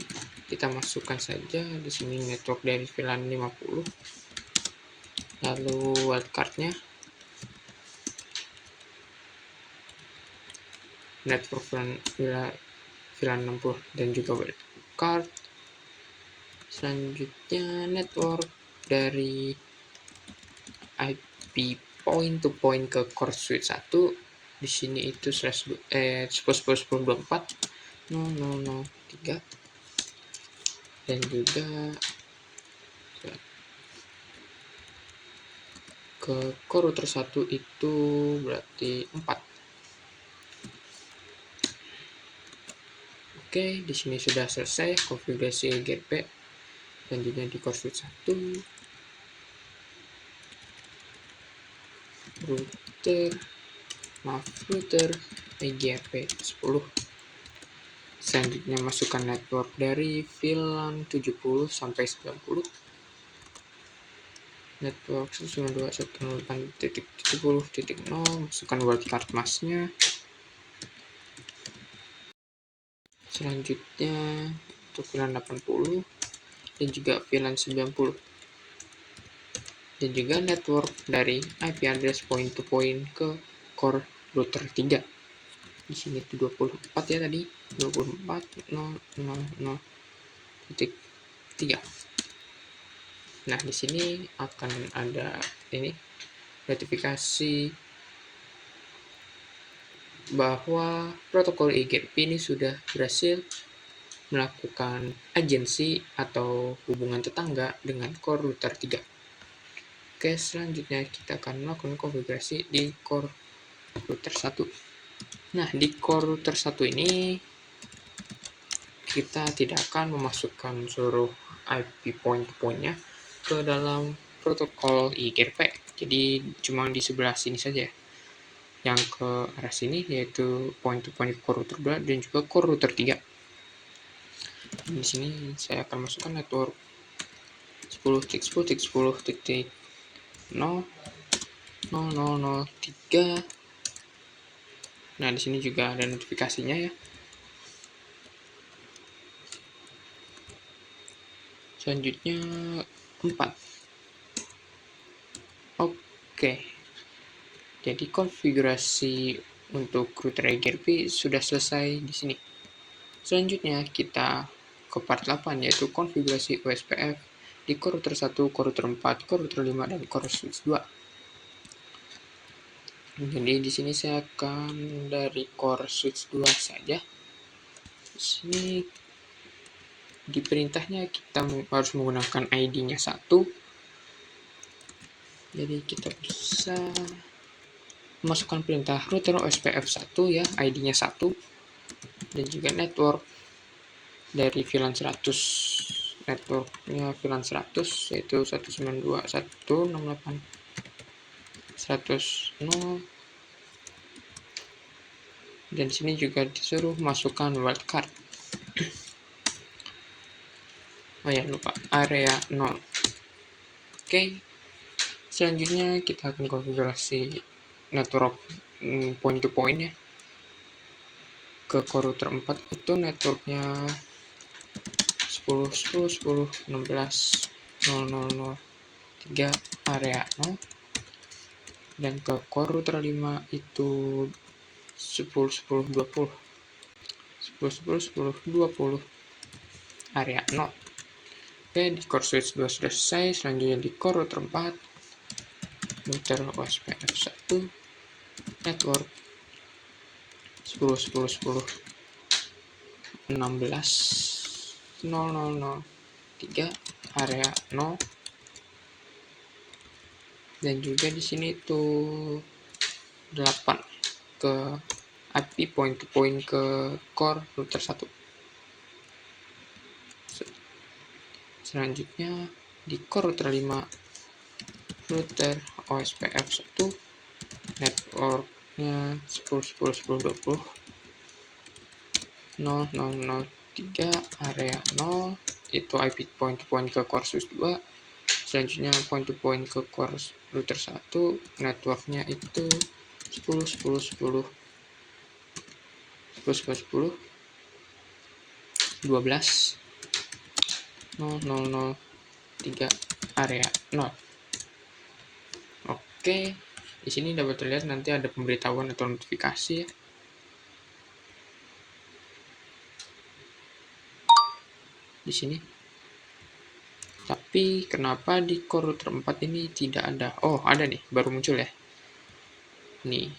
Speaker 1: kita masukkan saja di sini network dari VLAN 50, lalu wildcardnya network VLAN 60 dan juga wildcard. Selanjutnya network dari IP point to point ke core switch 1. Di sini itu /10.10.24.0.0.0.3 dan juga ke core router 1 itu berarti 4. Oke, di sini sudah selesai konfigurasi EGP. Selanjutnya di core switch 1, router EGP 10. Selanjutnya masukkan network dari VLAN 70 sampai 90. Network 192.168.70.0, masukkan wildcard masknya. Selanjutnya untuk VLAN 80 dan juga VLAN 90. Dan juga network dari IP address point to point ke core router 3. Di sini itu 24 ya tadi, 24.0.0.0.3. Nah, di sini akan ada ini notifikasi bahwa protokol EGP ini sudah berhasil melakukan agensi atau hubungan tetangga dengan core router 3. Oke, selanjutnya kita akan melakukan konfigurasi di core router 1. Nah, di core router 1 ini kita tidak akan memasukkan seluruh IP point-to-point-nya ke dalam protokol EGP. Jadi cuma di sebelah sini saja. Yang ke arah sini yaitu point-to-point core router 2 dan juga core router 3. Di sini saya akan masukkan network 10.10.10.0.0.0.3. Nah, di sini juga ada notifikasinya ya. Selanjutnya 4. Oke. Jadi konfigurasi untuk router EGP sudah selesai di sini. Selanjutnya kita ke part 8 yaitu konfigurasi OSPF di core router 1, core router 4, core router 5 dan core switch 2. Jadi di sini saya akan dari core switch 2 saja. Di sini di perintahnya kita harus menggunakan ID-nya 1. Jadi kita bisa masukkan perintah router OSPF 1 ya, ID-nya 1 dan juga network dari VLAN 100. Networknya VLAN 100 yaitu 192.168.100.0. Dan di sini juga disuruh masukkan wildcard. Oh ya, lupa, area 0. Oke. Selanjutnya kita akan konfigurasi network point to point ya. Ke core router 4 itu networknya 10.10.10.16.0.0.0.3 area 0. Dan ke core router 5 itu 10.10.20 10.10.10.20 area 0. Oke, di core switch 2 sudah selesai. Selanjutnya di core router 4 router OSPF 1 network 10.10.10.16.0.0.0.3 area 0. Dan juga di sini tuh 8 ke IP point to point ke core router 1. Selanjutnya di core router 5 router OSPF 1 networknya 10.10.20.0.0.0.3 area 0 itu IP point to point ke core switch 2. Selanjutnya point to point ke core router 1 networknya itu 10.10.10.10.10.10 12 0,003 area 0. Oke, di sini dapat terlihat nanti ada pemberitahuan atau notifikasi ya. Di sini. Tapi kenapa di core router 4 ini tidak ada? Oh, ada nih, baru muncul ya. Nih.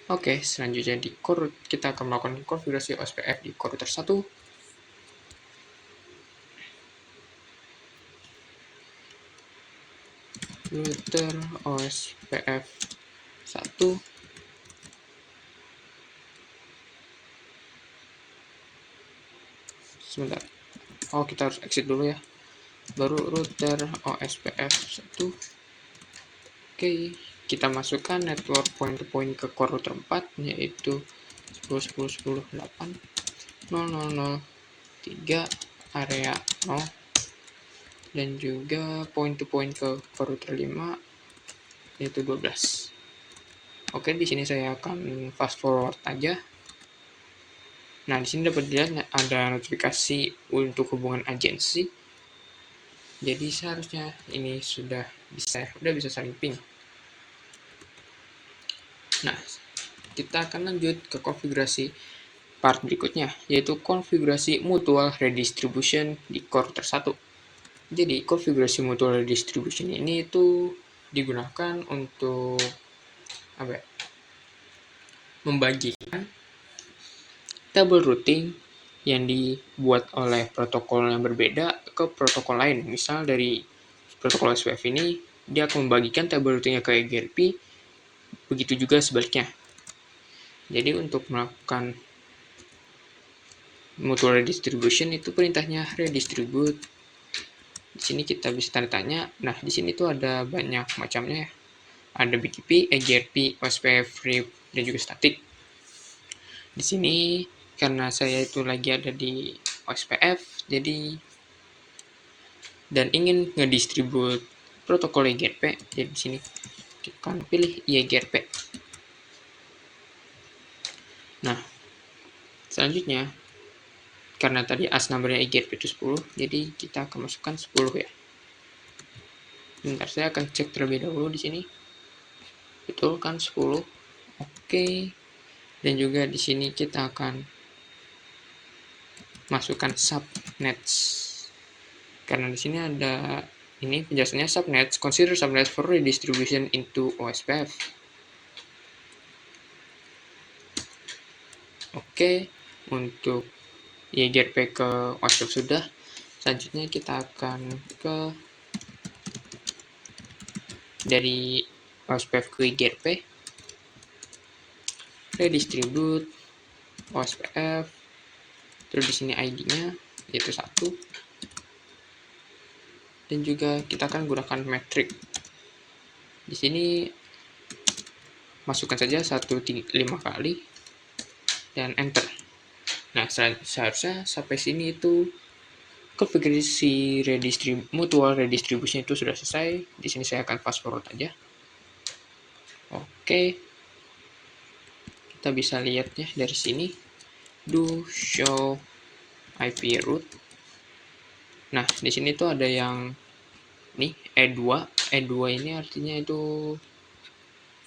Speaker 1: Oke, selanjutnya di core kita akan melakukan konfigurasi OSPF di core router 1. Router OSPF 1. Sebentar. Oh, kita harus exit dulu ya. Baru router OSPF 1. Oke, kita masukkan network point-to-point ke core router 4, yaitu 10.10.8.0.0.0.3 area 0, dan juga point-to-point ke core router 5, yaitu 12. Oke, di sini saya akan fast forward aja. Nah, di sini dapat dilihat ada notifikasi untuk hubungan agensi. Jadi seharusnya ini sudah bisa saling ping. Nah, kita akan lanjut ke konfigurasi part berikutnya, yaitu konfigurasi mutual redistribution di core router 1. Jadi, konfigurasi mutual redistribution ini itu digunakan untuk membagikan table routing yang dibuat oleh protokol yang berbeda ke protokol lain. Misal dari protokol OSPF ini, dia akan membagikan table routingnya ke EGRP, begitu juga sebaliknya. Jadi untuk melakukan mutual redistribution itu perintahnya redistribute. Di sini kita bisa tanda tanya. Nah, di sini tuh ada banyak macamnya ya. Ada BGP, EGRP, OSPF, RIP, dan juga static. Di sini karena saya itu lagi ada di OSPF, jadi dan ingin ngedistribute protokol EGRP, jadi di sini kita akan pilih EGRP. Nah, selanjutnya karena tadi AS numbernya EGRP itu 10, jadi kita akan masukkan 10 ya. Bentar, saya akan cek terlebih dahulu di sini. Betul kan 10? Oke. Dan juga di sini kita akan masukkan subnets. Karena di sini ada ini penjelasannya subnets, consider subnets for redistribution into OSPF. Oke, untuk EGRP ke OSPF sudah. Selanjutnya kita akan ke dari OSPF ke EGRP, redistribute OSPF, terus di sini ID-nya yaitu 1, dan juga kita akan gunakan metrik. Di sini masukkan saja 1,5 kali dan enter. Nah, seharusnya sampai sini itu konfigurasi mutual redistribution itu sudah selesai. Di sini saya akan fast forward aja. Oke, kita bisa lihat ya dari sini. Do show IP route. Nah, di sini tuh ada yang nih E2. E2 ini artinya itu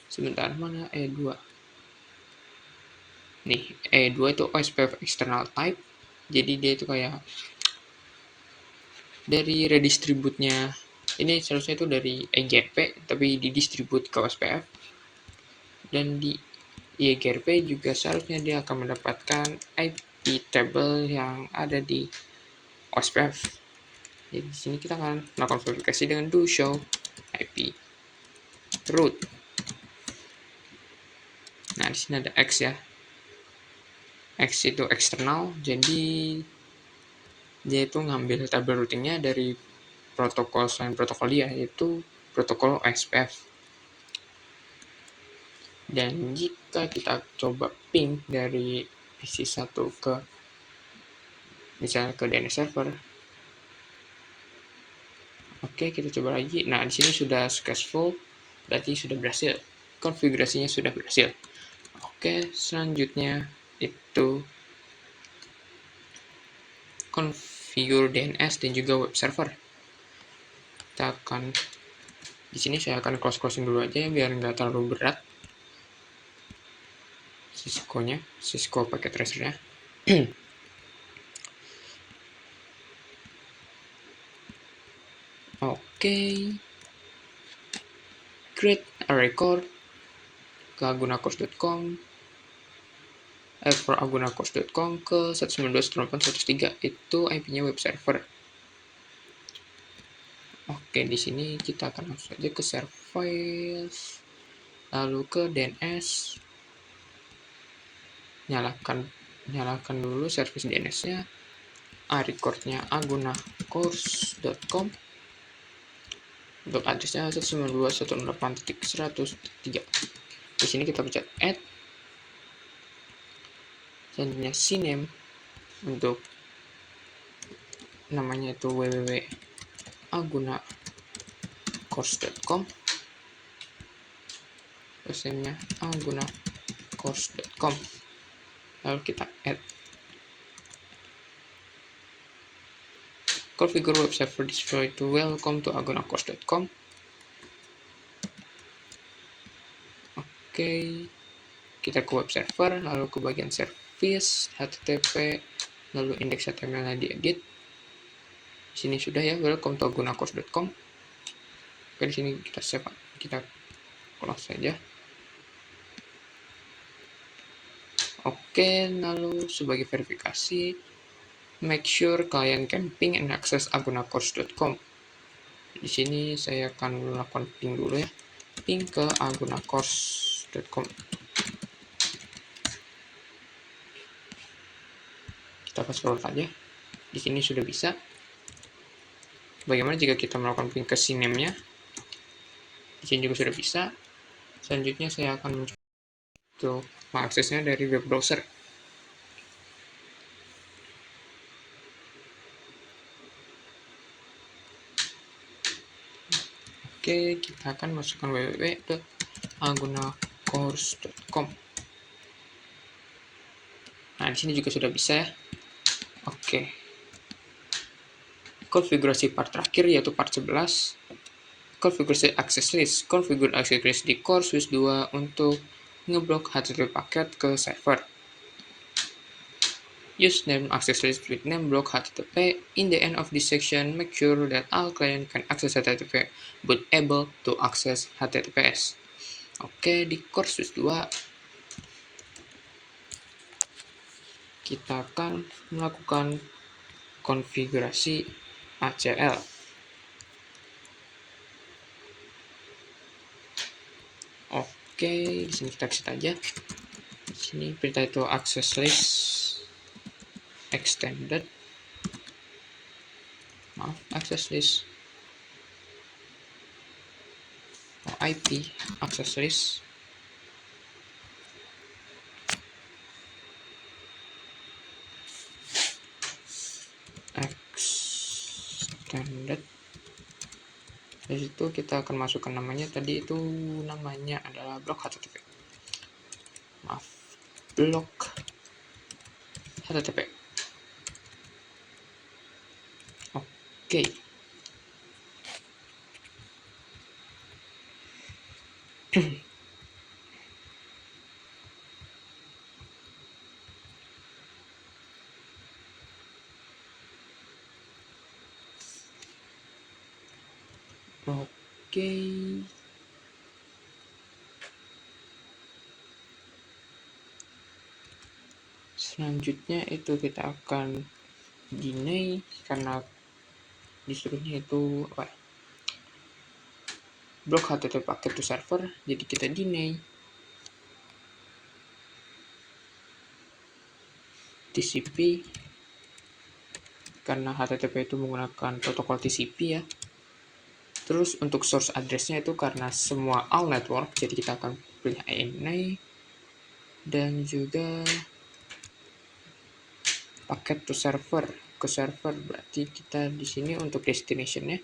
Speaker 1: sebentar, mana E2? Nih, E2 itu OSPF external type. Jadi dia itu kayak dari redistribute-nya. Ini seharusnya itu dari EGRP tapi didistribute ke OSPF. Dan di EGRP juga seharusnya dia akan mendapatkan IP table yang ada di OSPF. Jadi di sini kita akan melakukan verifikasi dengan do show IP route. Nah, di sini ada X ya. X itu eksternal, jadi dia itu ngambil tabel routingnya dari protokol selain protokol dia, yaitu protokol OSPF. Dan jika kita coba ping dari PC1 ke misalnya ke DNS server, oke, kita coba lagi. Nah, di sini sudah successful, berarti sudah berhasil. Konfigurasinya sudah berhasil. Oke, selanjutnya itu configure DNS dan juga web server. Kita akan di sini saya akan closing dulu aja ya, biar nggak terlalu berat Cisco packet tracernya. Oke, create a record ke agunacourse.com for agunacourse.com ke 192.168.1.3 itu IP-nya web server. Oke, di sini kita akan langsung saja ke service, lalu ke DNS, nyalakan dulu service DNS-nya, recordnya agunacourse.com, untuk addressnya 192.168.100.3. Di sini kita pencet add, selanjutnya cname untuk namanya itu www.agunacourse.com, username-nya agunacourse.com, lalu kita add. Configure web server destroy to welcome to agunacourse.com. Oke, kita ke web server, lalu ke bagian service, http, lalu index HTML-nya diedit. Di sini sudah ya, welcome to agunacourse.com. Oke, di sini kita save, kita close saja. Oke, lalu sebagai verifikasi, make sure kalian can ping and access agunacourse.com. Di sini saya akan melakukan ping dulu ya, ping ke agunacourse.com. Kita password aja. Di sini sudah bisa. Bagaimana jika kita melakukan ping ke cname-nya? Di sini juga sudah bisa. Selanjutnya saya akan mencoba untuk mengaksesnya dari web browser. Oke, kita akan masukkan www.agunacourse.com. Nah, di sini juga sudah bisa ya. Oke. Konfigurasi part terakhir yaitu part 11. Konfigurasi access list. Configure access list di core switch 2 untuk ngeblok HTTP paket ke server. Use name access list with name block HTTP. In the end of this section, make sure that all client can access HTTP but able to access HTTPS. Oke, di core switch 2 kita akan melakukan konfigurasi ACL. Oke, di sini kita exit aja. Di sini perintah itu access list extended. Access list IP access list extended. Di situ kita akan masukkan namanya, tadi itu namanya adalah blok HTTP. Blok HTTP. Oke. Oke. Selanjutnya itu kita akan deny karena disuruhnya itu apa? Blok HTTP packet to server, jadi kita deny. TCP karena HTTP itu menggunakan protokol TCP ya. Terus untuk source address-nya itu karena semua all network, jadi kita akan pilih ANA. Dan juga paket to server, ke server berarti kita di sini untuk destination-nya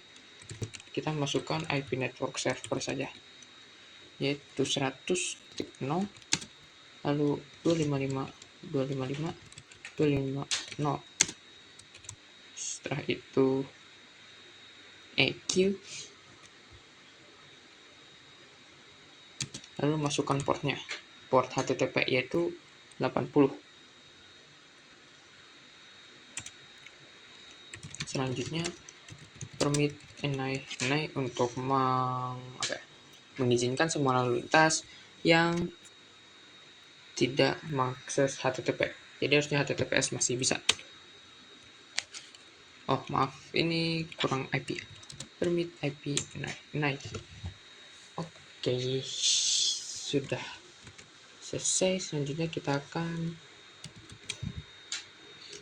Speaker 1: kita masukkan IP network server saja, yaitu 100.0 lalu 255.255.250. setelah itu EQ, lalu masukkan portnya, port HTTP yaitu 80. Selanjutnya permit NI untuk mengizinkan semua lalu lintas yang tidak mengakses HTTP. Jadi harusnya HTTPS masih bisa. Oh maaf, ini kurang IP. Permit IP NI. Oke, sudah selesai. Selanjutnya kita akan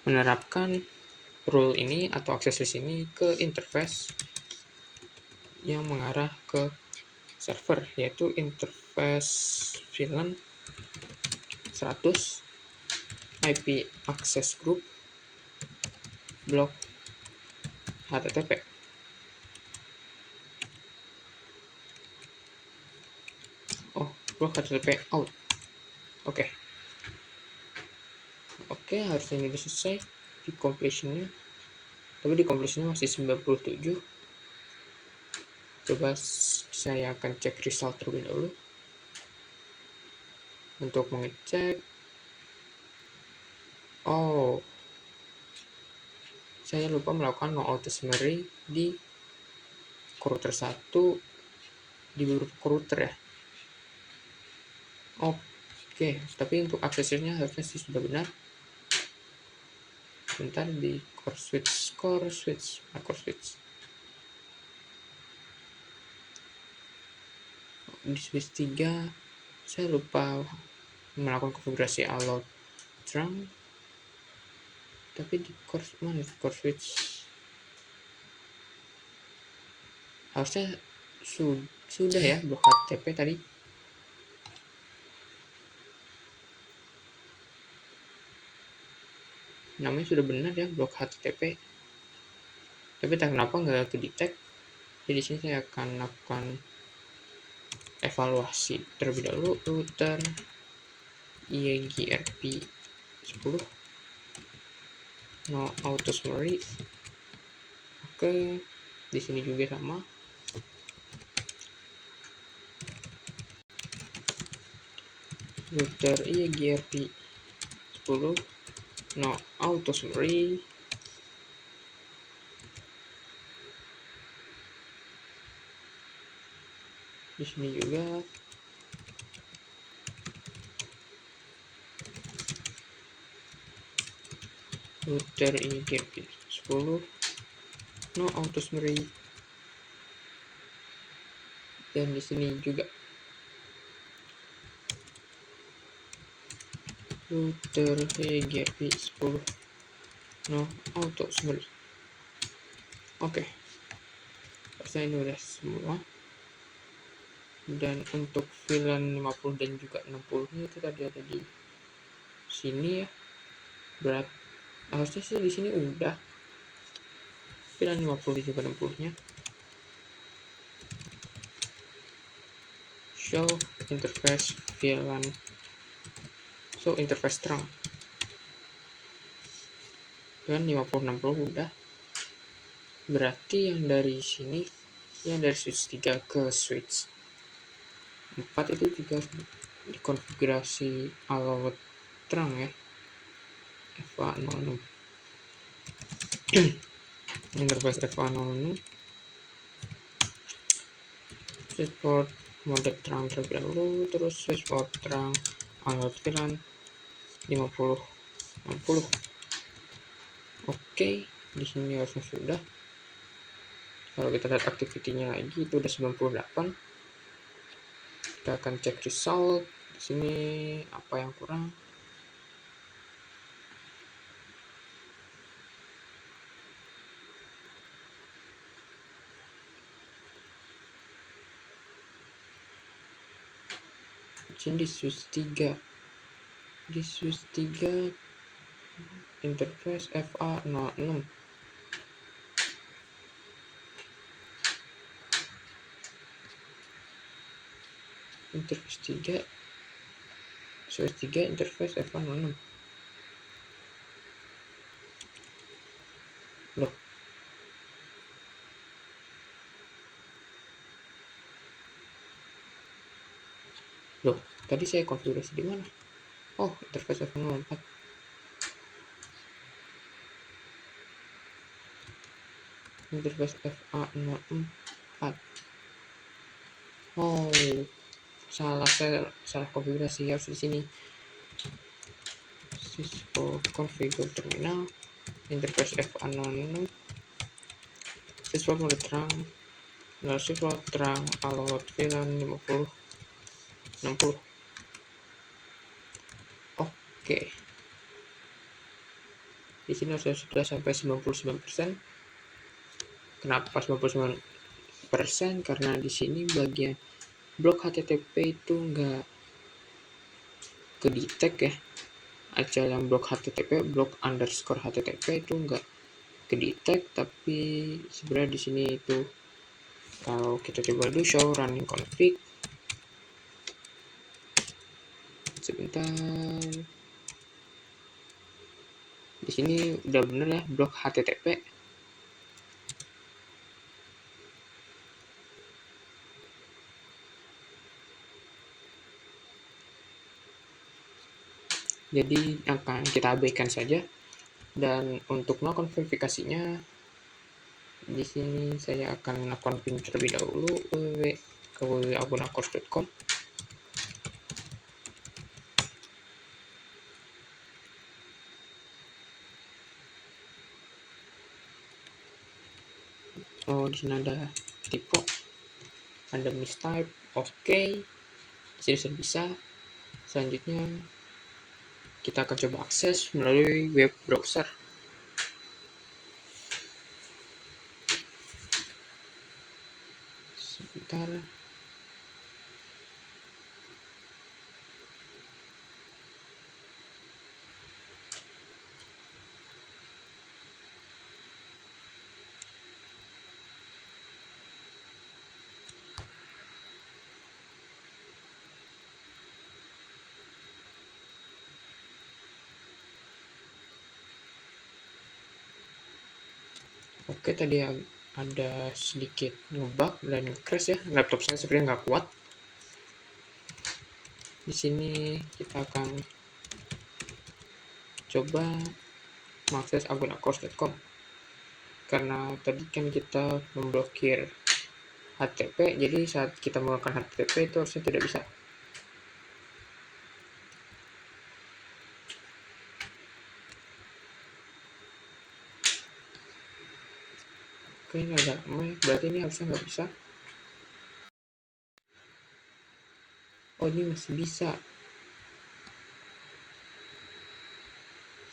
Speaker 1: menerapkan rule ini atau akses list ini ke interface yang mengarah ke server, yaitu interface VLAN 100 IP access group block HTTP. Oh, block HTTP out. Oke, harusnya ini selesai di completionnya, tapi di completionnya masih 97. Coba saya akan cek result terlebih dahulu. Untuk mengecek, oh, saya lupa melakukan no auto summary di router 1 di beberapa router ya. Oke, tapi untuk aksesnya harusnya sih sudah benar. Bentar, di core switch. Di switch 3 saya lupa melakukan konfigurasi allowed trunk, tapi di core switch harusnya sudah ya blok HTTP tadi. Namanya sudah benar ya, blok HTTP, tapi tak kenapa nggak ke detect. Jadi di sini saya akan lakukan evaluasi terlebih dahulu. Router EGRP 10 no auto summary. Oke, di sini juga sama. Router EGRP 10 no auto summary. Di sini juga router EGRP 10 no auto summary, dan di sini juga router EGRP 10 no auto summary. Oke, saya ini udah semua. Dan untuk VLAN 50 dan juga 60 nya itu tadi ada di sini ya. Berat harusnya sih di sini udah VLAN 50 juga 60 nya. Show interface VLAN, so interface trunk VLAN 50 60 udah. Berarti yang dari sini, yang dari switch 3 ke switch 4 itu juga dikonfigurasi allowed trunk ya, FA06. Interface FA06 switchport model trunk terlebih dahulu, terus switchport trunk allowed VLAN 50 60. Oke, di sini harusnya sudah. Kalau kita lihat activity-nya lagi itu udah 98. Kita akan cek result. Di sini apa yang kurang? Di switch 3 interface FA06 interface 3 switch 3 interface FA06. Loh, Loh, tadi saya konfigurasi di mana? Oh, interface F64. Interface FA64. Oh, saya salah konfigurasi, harus di sini. Sysco configure terminal, interface FA66, sysco mode terang, sysco terang, alot VLAN 50 60. Oke, di sini saya sudah sampai 99%. Kenapa 99%? Karena di sini bagian blok HTTP itu nggak ke detect ya. Aja yang blok HTTP, blok underscore HTTP itu nggak ke detect, tapi sebenarnya di sini itu kalau kita coba dulu show running config sebentar. Di sini udah bener ya blok HTTP. Jadi akan kita abaikan saja. Dan untuk melakukan verifikasinya, di sini saya akan melakukan pin terlebih dahulu ke www.agunakors.com. Oh, di sini ada typo, ada mistype. Oke, di sini sudah bisa. Selanjutnya kita akan coba akses melalui web browser. Sebentar. Oke, tadi ada sedikit ngebug dan crash ya. Laptop saya sebenarnya nggak kuat. Di sini kita akan coba mengakses agunakors.com. Karena tadi kan kita memblokir HTTP, jadi saat kita menggunakan HTTP itu harusnya tidak bisa. Oke, ini ada berarti ini harusnya nggak bisa. Oh, ini masih bisa.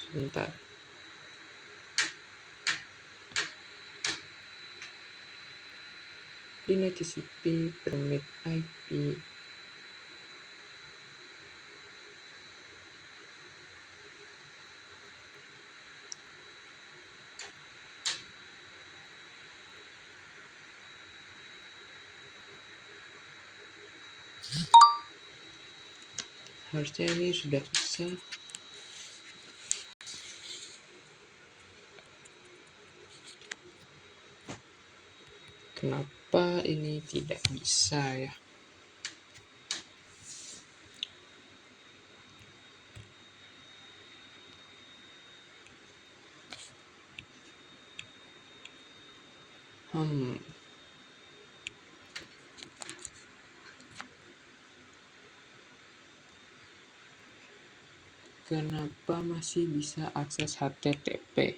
Speaker 1: Sebentar. Ini TCP permit IP. Harusnya ini sudah bisa. Kenapa ini tidak bisa ya? Kenapa masih bisa akses HTTP?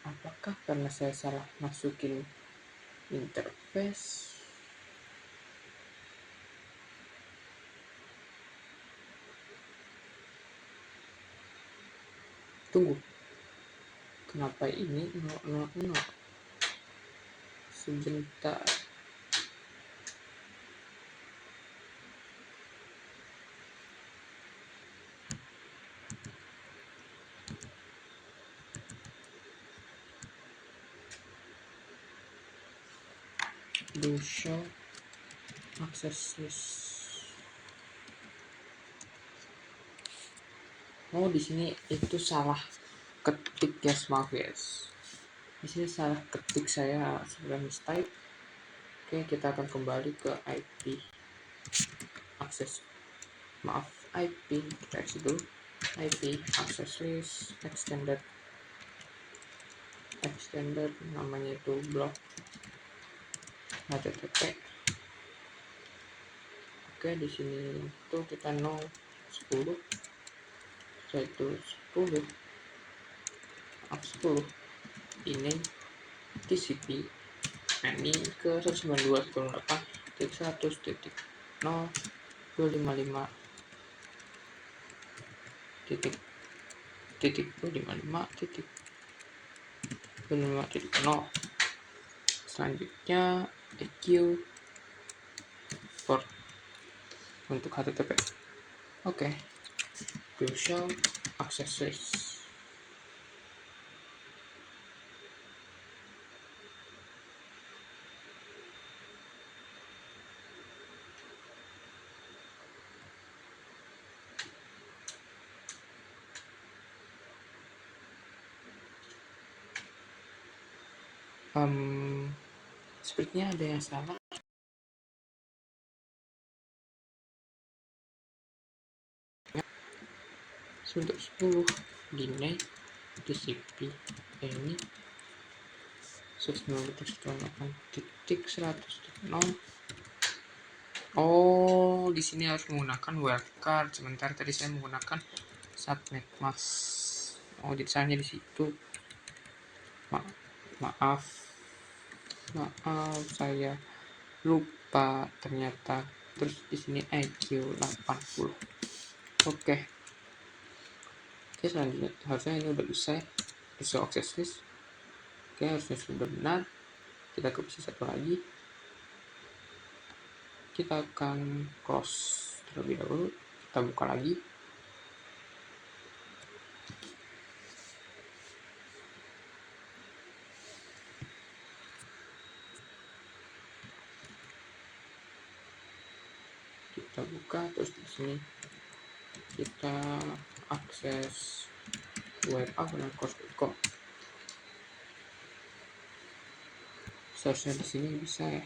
Speaker 1: Apakah karena saya salah masukin interface? Tunggu, kenapa ini 000? Sebentar. Do show access list. Oh, di sini itu salah ketik, guys, maaf guys. Di sini salah ketik, saya sudah mistype. Oke, kita akan kembali ke IP access. Maaf, IP kita isi dulu. IP access list extended namanya itu blok http. Oke, di sini tuh kita 10 itu 10 ini TCP. Nah, ini ke 192.168.0.255 255.0. Selanjutnya EQ port untuk HTTP. Oke, to show access list. Sepertinya ada yang salah. Untuk 10 delay TCP ini 192.168.100.0. Oh, di sini harus menggunakan wildcard. Sementara tadi saya menggunakan subnet mask. Oh, jadi salahnya di situ. Maaf, saya lupa ternyata. Terus di sini IQ 80. Oke, selanjutnya harusnya ini udah bisa show access list. Oke, harusnya sudah benar. Kita ke opsi satu lagi. Kita akan close terlebih dahulu. Kita buka lagi. Kita buka, terus di sini kita akses web agunakors.com. Seharusnya di sini bisa ya.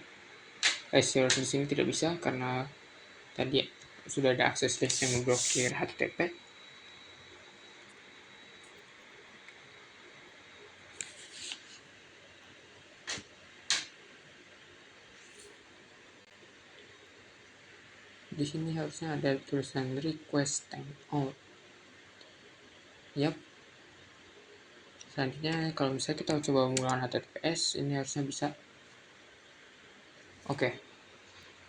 Speaker 1: Seharusnya di sini tidak bisa karena tadi sudah ada akses list yang memblokir HTTP. Di sini harusnya ada tulisan request timeout. Yap. Selanjutnya kalau misalnya kita coba menggunakan HTTPS, ini harusnya bisa. Oke.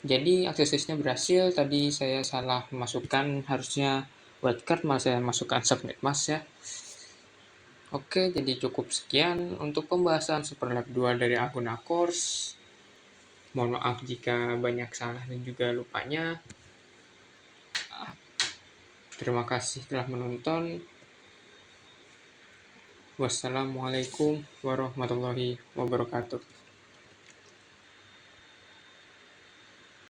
Speaker 1: Jadi akses listnya berhasil. Tadi saya salah memasukkan, harusnya wildcard, malah saya masukkan subnet mask ya. Oke, jadi cukup sekian untuk pembahasan Superlab 2 dari Agunakors. Mohon maaf jika banyak salah dan juga lupanya. Terima kasih telah menonton. Wassalamualaikum warahmatullahi wabarakatuh.